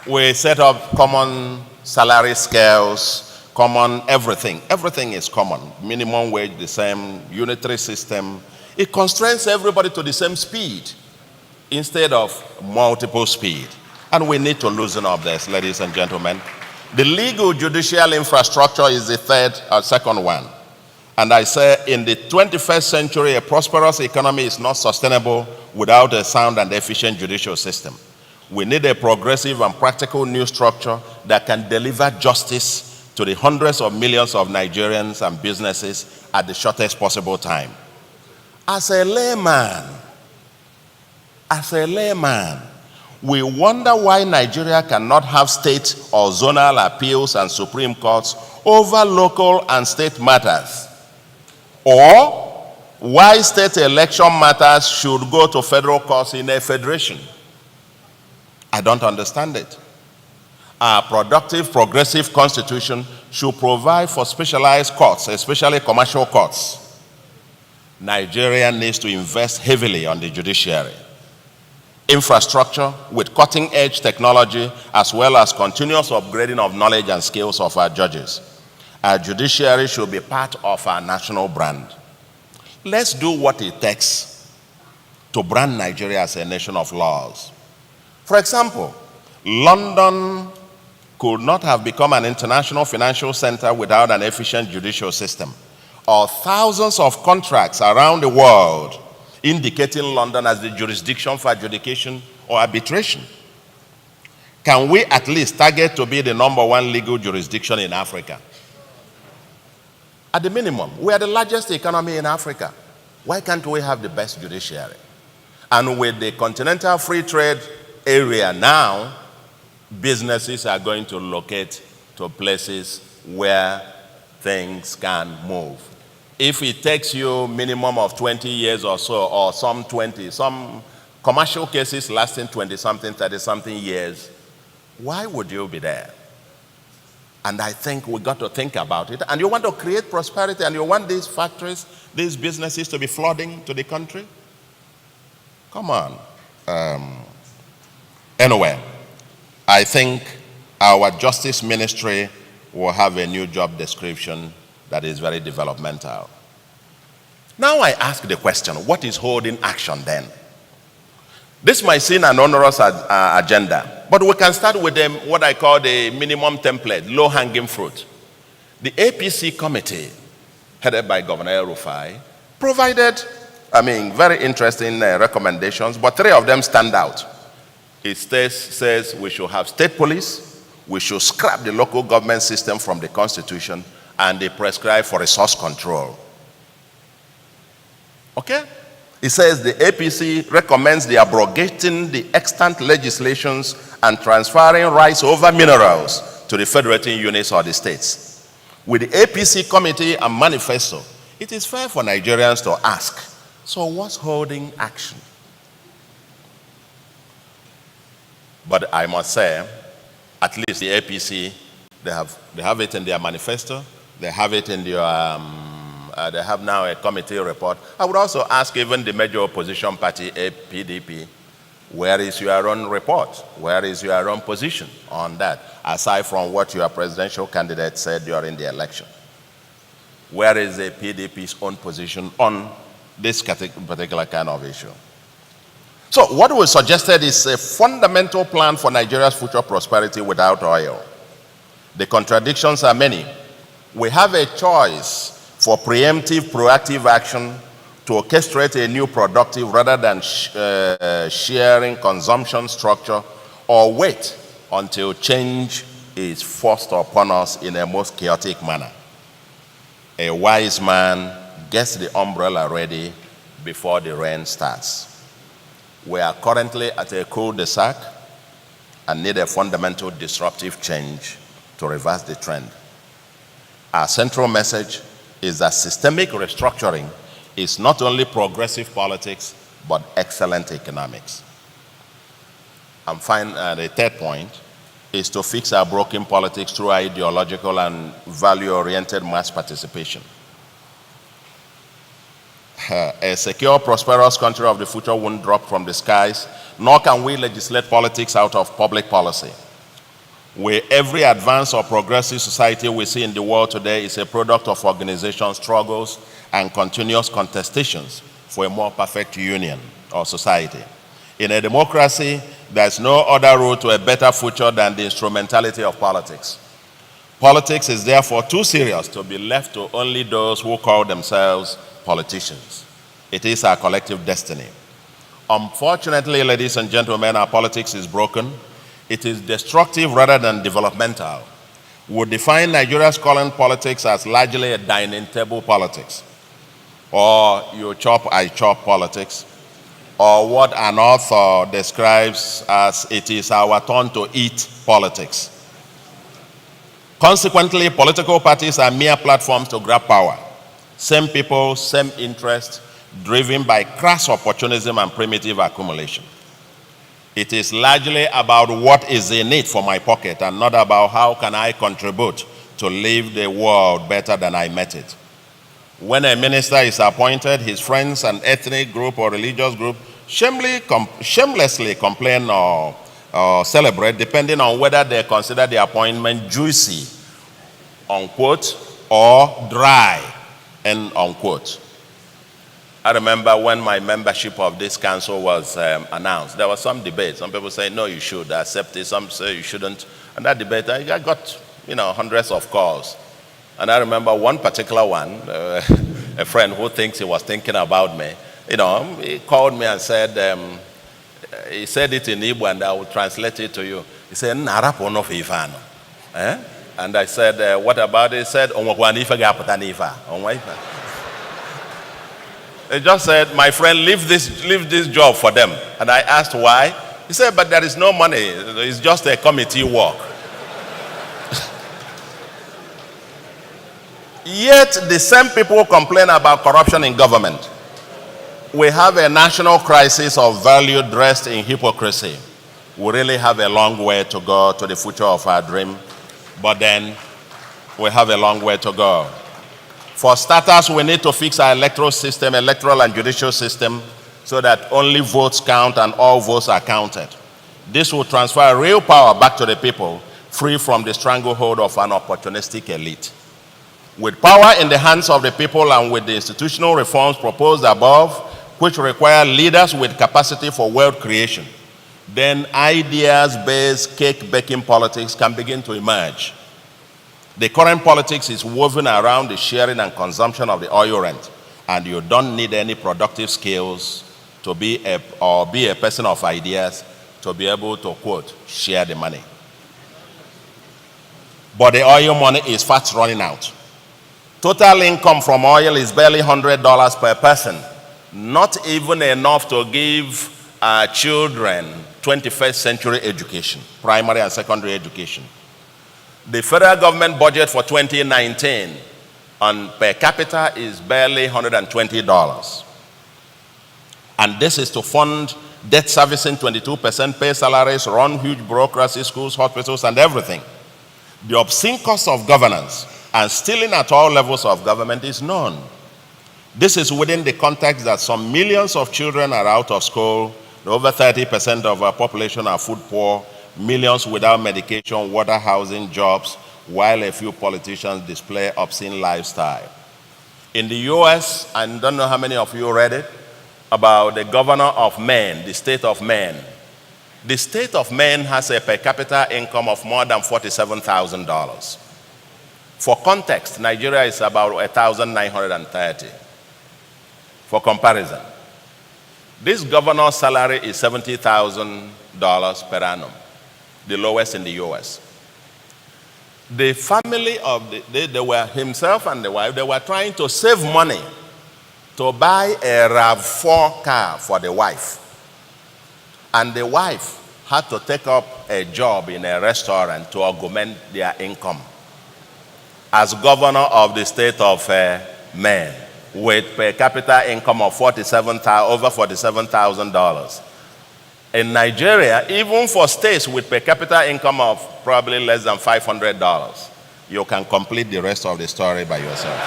We set up common salary scales, common everything. Everything is common. Minimum wage, the same, unitary system. It constrains everybody to the same speed instead of multiple speed. And we need to loosen up this, ladies and gentlemen. The legal judicial infrastructure is the second one. And I say in the 21st century, a prosperous economy is not sustainable without a sound and efficient judicial system. We need a progressive and practical new structure that can deliver justice to the hundreds of millions of Nigerians and businesses at the shortest possible time. As a layman, we wonder why Nigeria cannot have state or zonal appeals and Supreme Courts over local and state matters. Or why state election matters should go to federal courts in a federation. I don't understand it. Our productive, progressive constitution should provide for specialized courts, especially commercial courts. Nigeria needs to invest heavily on the judiciary. Infrastructure with cutting-edge technology, as well as continuous upgrading of knowledge and skills of our judges. Our judiciary should be part of our national brand. Let's do what it takes to brand Nigeria as a nation of laws. For example, London could not have become an international financial center without an efficient judicial system, or thousands of contracts around the world indicating London as the jurisdiction for adjudication or arbitration. Can we at least target to be the #1 legal jurisdiction in Africa? At the minimum, we are the largest economy in Africa. Why can't we have the best judiciary? And with the continental free trade area now, businesses are going to locate to places where things can move. If it takes you minimum of 20 years or so, or some commercial cases lasting 20-something, 30-something years, why would you be there? And I think we got to think about it. And you want to create prosperity, and you want these factories, these businesses to be flooding to the country? Come on. Anyway, I think our justice ministry will have a new job description that is very developmental. Now I ask the question, what is holding action then? This might seem an onerous agenda, but we can start with what I call the minimum template, low-hanging fruit. The APC committee, headed by Governor El-Rufai, provided, very interesting recommendations, but 3 of them stand out. It says we should have state police, we should scrap the local government system from the Constitution, and they prescribe for resource control. Okay? It says the APC recommends the abrogating the extant legislations and transferring rights over minerals to the federating units or the states. With the APC committee and manifesto, it is fair for Nigerians to ask, so what's holding action? But I must say, at least the APC, they have it in their manifesto, they have it in their they have now a committee report. I would also ask even the major opposition party, PDP, where is your own report? Where is your own position on that? Aside from what your presidential candidate said during the election. Where is the PDP's own position on this particular kind of issue? So what we suggested is a fundamental plan for Nigeria's future prosperity without oil. The contradictions are many. We have a choice for preemptive, proactive action to orchestrate a new productive rather than sharing consumption structure, or wait until change is forced upon us in a most chaotic manner. A wise man gets the umbrella ready before the rain starts. We are currently at a cul-de-sac and need a fundamental disruptive change to reverse the trend. Our central message is that systemic restructuring is not only progressive politics, but excellent economics. And the third point is to fix our broken politics through ideological and value-oriented mass participation. A secure, prosperous country of the future won't drop from the skies, nor can we legislate politics out of public policy. Every advanced or progressive society we see in the world today is a product of organization struggles and continuous contestations for a more perfect union or society. In a democracy, there's no other route to a better future than the instrumentality of politics. Politics is therefore too serious to be left to only those who call themselves politicians. It is our collective destiny. Unfortunately, ladies and gentlemen, our politics is broken. It is destructive rather than developmental. We define Nigeria's current politics as largely a dining table politics, or you chop, I chop politics, or what an author describes as it is our turn to eat politics. Consequently, political parties are mere platforms to grab power. Same people, same interests, driven by crass opportunism and primitive accumulation. It is largely about what is in it for my pocket and not about how can I contribute to leave the world better than I met it. When a minister is appointed, his friends and ethnic group or religious group shamelessly complain or celebrate, depending on whether they consider the appointment juicy, unquote, or dry, end unquote. I remember when my membership of this council was announced, there was some debate. Some people say, no, you should accept it. Some say you shouldn't. And that debate, I got, hundreds of calls. And I remember one particular one, a friend who thinks he was thinking about me, he called me and said, he said it in Igbo and I will translate it to you. He said, Narapono Ivano. And I said, what about it? He said, They just said, my friend, leave this job for them. And I asked why. He said, but there is no money. It's just a committee work. Yet the same people complain about corruption in government. We have a national crisis of value dressed in hypocrisy. We really have a long way to go to the future of our dream. But then We have a long way to go. For starters, we need to fix our electoral and judicial system, so that only votes count and all votes are counted. This will transfer real power back to the people, free from the stranglehold of an opportunistic elite. With power in the hands of the people and with the institutional reforms proposed above, which require leaders with capacity for wealth creation, then ideas-based cake-baking politics can begin to emerge. The current politics is woven around the sharing and consumption of the oil rent, and you don't need any productive skills to be a person of ideas to be able to, quote, share the money. But the oil money is fast running out. Total income from oil is barely $100 per person, not even enough to give our children 21st century education, primary and secondary education. The federal government budget for 2019 on per capita is barely $120. And this is to fund debt servicing, 22%, pay salaries, run huge bureaucracy, schools, hospitals, and everything. The obscene cost of governance and stealing at all levels of government is known. This is within the context that some millions of children are out of school, over 30% of our population are food poor, millions without medication, water, housing, jobs, while a few politicians display obscene lifestyle. In the US, I don't know how many of you read it, about the governor of Maine, the state of Maine. The state of Maine has a per capita income of more than $47,000. For context, Nigeria is about 1,930. For comparison, this governor's salary is $70,000 per annum, the lowest in the US. The family of they were himself and the wife, they were trying to save money to buy a RAV4 car for the wife. And the wife had to take up a job in a restaurant to augment their income. As governor of the state of Maine, with per capita income of over $47,000. In Nigeria, even for states with per capita income of probably less than $500, you can complete the rest of the story by yourself.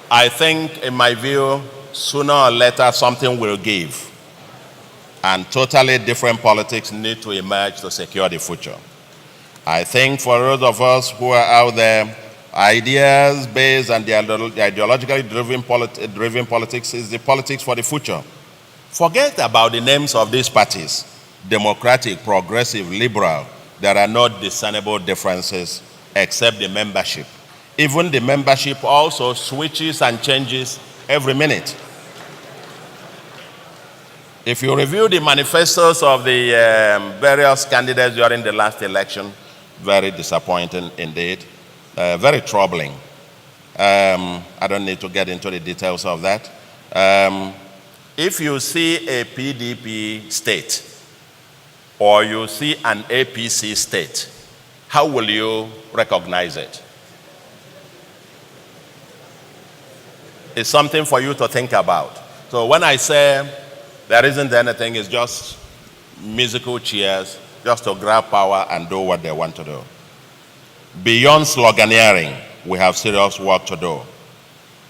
I think, in my view, sooner or later something will give. And totally different politics need to emerge to secure the future. I think for those of us who are out there, ideas-based and ideologically driven politics is the politics for the future. Forget about the names of these parties. Democratic, progressive, liberal. There are no discernible differences except the membership. Even the membership also switches and changes every minute. If you review the manifestos of the various candidates during the last election, very disappointing indeed, very troubling. I don't need to get into the details of that. If you see a PDP state or you see an APC state, how will you recognize it? It's something for you to think about. So when I say there isn't anything, it's just musical chairs, just to grab power and do what they want to do. Beyond sloganeering, we have serious work to do.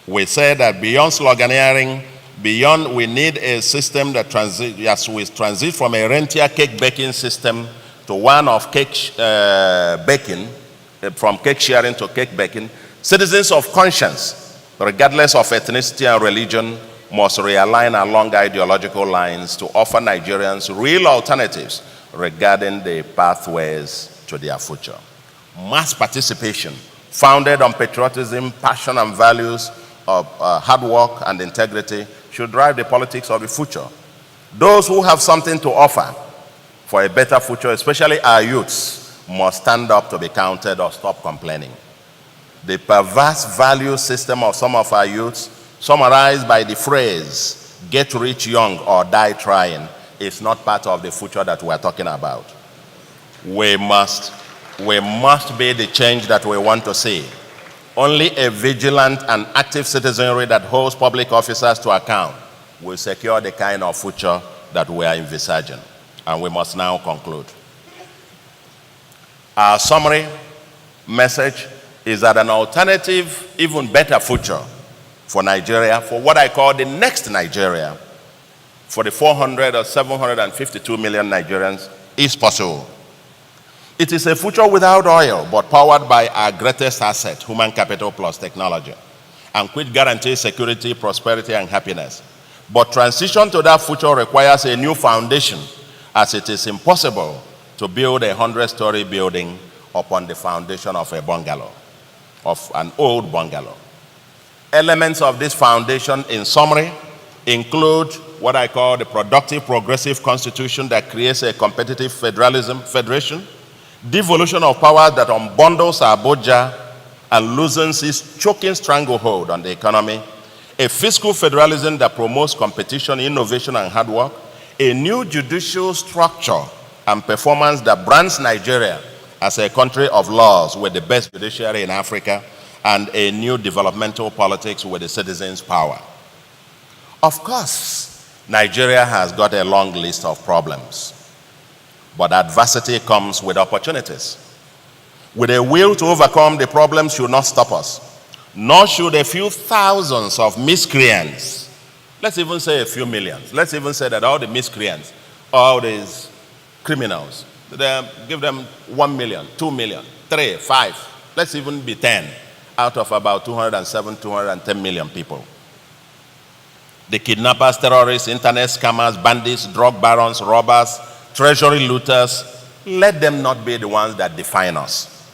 We say that beyond sloganeering, we need a system that transit from a rentier cake baking system to one of cake baking, from cake sharing to cake baking. Citizens of conscience, regardless of ethnicity and religion, must realign along ideological lines to offer Nigerians real alternatives regarding the pathways to their future. Mass participation, founded on patriotism, passion, and values of hard work and integrity, should drive the politics of the future. Those who have something to offer for a better future, especially our youths, must stand up to be counted or stop complaining. The perverse value system of some of our youths, summarized by the phrase, "get rich young or die trying," is not part of the future that we're talking about. We must be the change that we want to see. Only a vigilant and active citizenry that holds public officers to account will secure the kind of future that we are envisaging. And we must now conclude. Our summary message is that an alternative, even better future for Nigeria, for what I call the next Nigeria, for the 400 or 752 million Nigerians, is possible. It is a future without oil, but powered by our greatest asset, human capital plus technology, and which guarantees security, prosperity, and happiness. But transition to that future requires a new foundation, as it is impossible to build a 100-story building upon the foundation of a bungalow, of an old bungalow. Elements of this foundation, in summary, include what I call the productive, progressive constitution that creates a competitive federation, devolution of power that unbundles our Abuja and loosens its choking stranglehold on the economy, a fiscal federalism that promotes competition, innovation, and hard work, a new judicial structure and performance that brands Nigeria as a country of laws with the best judiciary in Africa, and a new developmental politics with the citizens' power. Of course, Nigeria has got a long list of problems, but adversity comes with opportunities. With a will to overcome the problems should not stop us, nor should a few thousands of miscreants, let's even say a few millions, let's even say that all the miscreants, all these criminals, give them 1 million, 2 million, 3, 5, let's even be 10 out of about 207, 210 million people. The kidnappers, terrorists, internet scammers, bandits, drug barons, robbers, treasury looters, let them not be the ones that define us.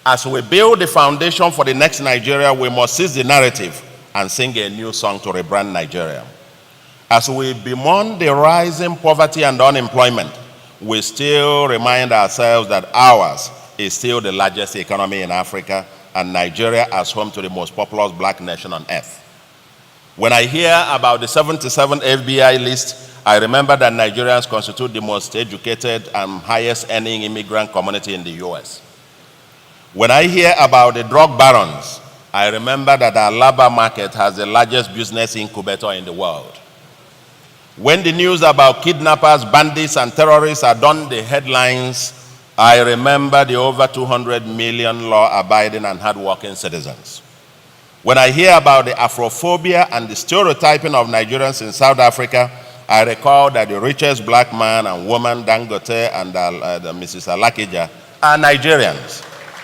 As we build the foundation for the next Nigeria, we must seize the narrative and sing a new song to rebrand Nigeria. As we bemoan the rising poverty and unemployment, we still remind ourselves that ours is still the largest economy in Africa, and Nigeria as home to the most populous black nation on earth. When I hear about the 77 FBI list, I remember that Nigerians constitute the most educated and highest earning immigrant community in the US. When I hear about the drug barons, I remember that our labor market has the largest business incubator in the world. When the news about kidnappers, bandits, and terrorists are done the headlines, I remember the over 200 million law-abiding and hard-working citizens. When I hear about the Afrophobia and the stereotyping of Nigerians in South Africa, I recall that the richest black man and woman, Dangote and Mrs. Alakija, are Nigerians,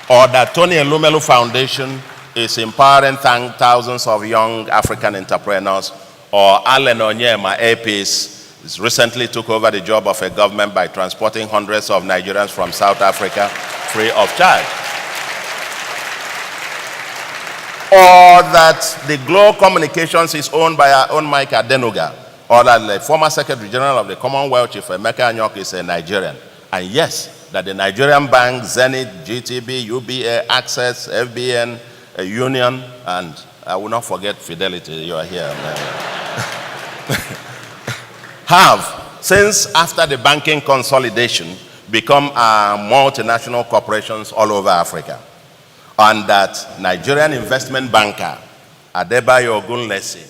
or that Tony Elumelu Foundation is empowering thousands of young African entrepreneurs, or Allen Onyema APs recently took over the job of a government by transporting hundreds of Nigerians from South Africa free of charge. Or that the Glow Communications is owned by our own Mike Adenuga, or that the former Secretary General of the Commonwealth, Chief Emeka Anyok, is a Nigerian. And yes, that the Nigerian bank, Zenith, GTB, UBA, Access, FBN, Union, and I will not forget Fidelity, you are here. Have, since after the banking consolidation, become multinational corporations all over Africa. And that Nigerian investment banker, Adebayo Ogunlesi,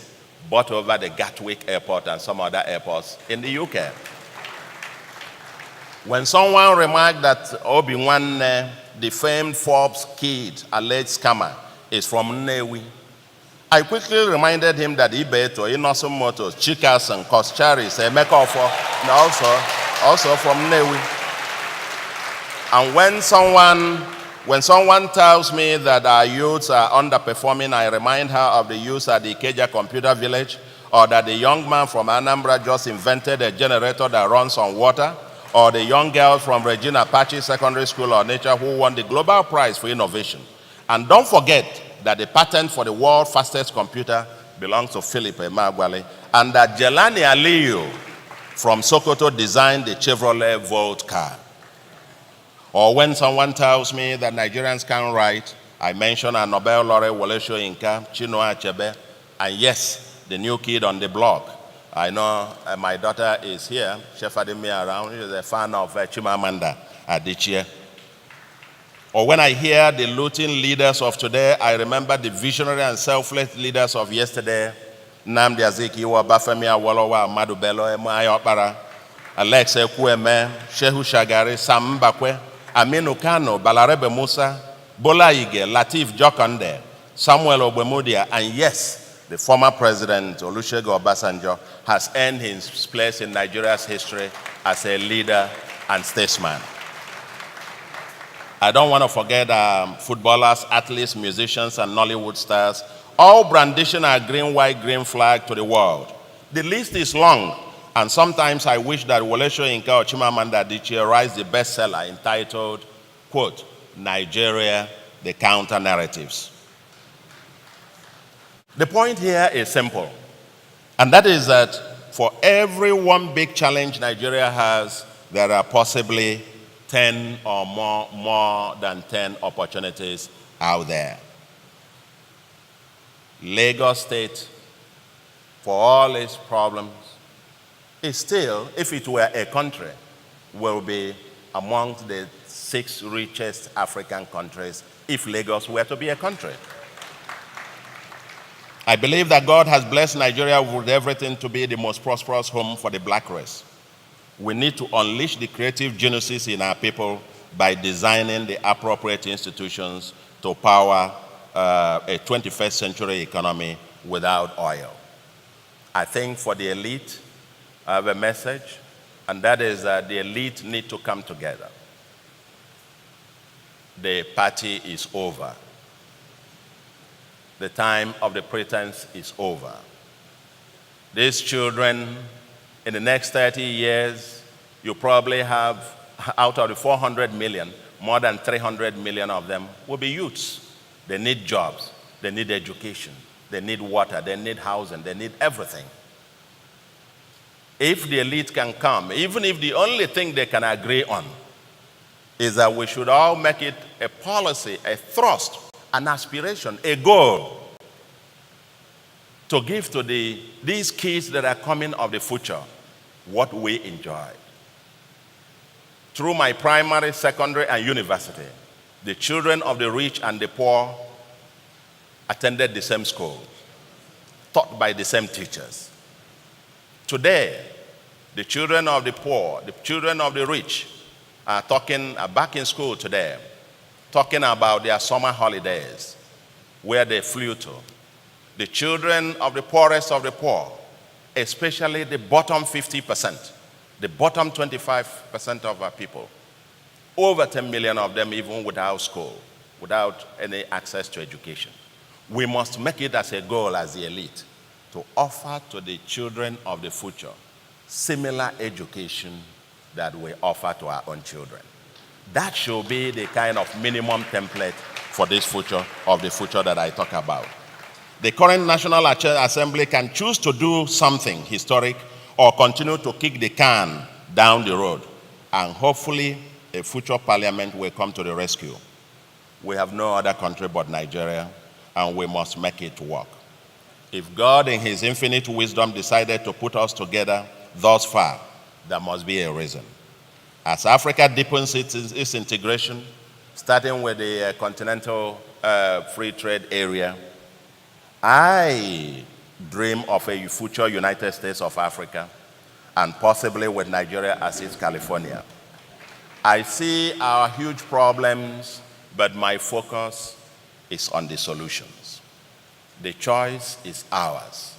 bought over the Gatwick Airport and some other airports in the UK. When someone remarked that Obi-Wan, the famed Forbes kid, alleged scammer, is from Nnewi, I quickly reminded him that Ibeto, Innocent Motors, Chikas, and Koscharis, Emeka Ofo, also from Nnewi. And when someone tells me that our youths are underperforming, I remind her of the youths at the Ikeja Computer Village, or that the young man from Anambra just invented a generator that runs on water, or the young girl from Regina Apache Secondary School or Nature who won the Global Prize for Innovation. And don't forget that the patent for the world's fastest computer belongs to Philip Emeagwali, and that Jelani Aliyu from Sokoto designed the Chevrolet Volt car. Or when someone tells me that Nigerians can't write, I mention a Nobel laureate Wole Soyinka, Chinua Achebe, and yes, the new kid on the block. I know my daughter is here, Chef Ademi around, she's a fan of Chimamanda Adichie. Or when I hear the looting leaders of today, I remember the visionary and selfless leaders of yesterday, Nnamdi Azikiwe, Bafemi Awolowo, Ahmadu Bello, Emeagwali Okpara, Alex Ekwueme, Shehu Shagari, Sam Mbakwe, Aminu Kano, Balarebe Musa, Bola Ige, Latif Jokonde, Samuel Ogbemudia, and yes, the former president, Olusegun Obasanjo, has earned his place in Nigeria's history as a leader and statesman. I don't want to forget footballers, athletes, musicians, and Nollywood stars, all brandishing our green, white, green flag to the world. The list is long, and sometimes I wish that Wole Soyinka or Chimamanda Adichie writes the bestseller entitled, quote, Nigeria, the Counter-Narratives. The point here is simple, and that is that for every one big challenge Nigeria has, there are possibly 10 or more than 10 opportunities out there. Lagos State, for all its problems, is still, if it were a country, will be amongst the 6 richest African countries if Lagos were to be a country. I believe that God has blessed Nigeria with everything to be the most prosperous home for the black race. We need to unleash the creative geniuses in our people by designing the appropriate institutions to power a 21st century economy without oil. I think for the elite, I have a message, and that is that the elite need to come together. The party is over. The time of the pretense is over. These children, in the next 30 years, you probably have, out of the 400 million, more than 300 million of them will be youths. They need jobs, they need education, they need water, they need housing, they need everything. If the elite can come, even if the only thing they can agree on is that we should all make it a policy, a thrust, an aspiration, a goal to give to these kids that are coming of the future what we enjoy. Through my primary, secondary, and university, the children of the rich and the poor attended the same school, taught by the same teachers. Today, the children of the poor, the children of the rich are back in school today, talking about their summer holidays, where they flew to. The children of the poorest of the poor, especially the bottom 50%, the bottom 25% of our people, over 10 million of them even without school, without any access to education. We must make it as a goal as the elite to offer to the children of the future similar education that we offer to our own children. That should be the kind of minimum template for this future, of the future that I talk about. The current National Assembly can choose to do something historic or continue to kick the can down the road, and hopefully a future parliament will come to the rescue. We have no other country but Nigeria, and we must make it work. If God in his infinite wisdom decided to put us together thus far, there must be a reason. As Africa deepens its integration, starting with the continental free trade area, I dream of a future United States of Africa, and possibly with Nigeria as its California. I see our huge problems, but my focus is on the solutions. The choice is ours.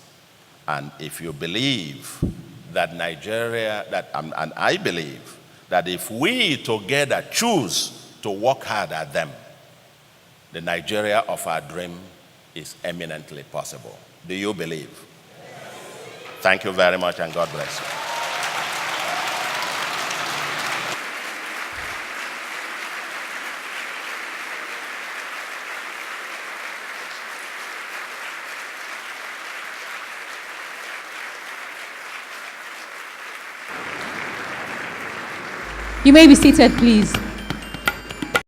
And if you believe that Nigeria, and I believe that if we together choose to work hard at them, the Nigeria of our dream is eminently possible. Do you believe? Thank you very much, and God bless you. You may be seated, please.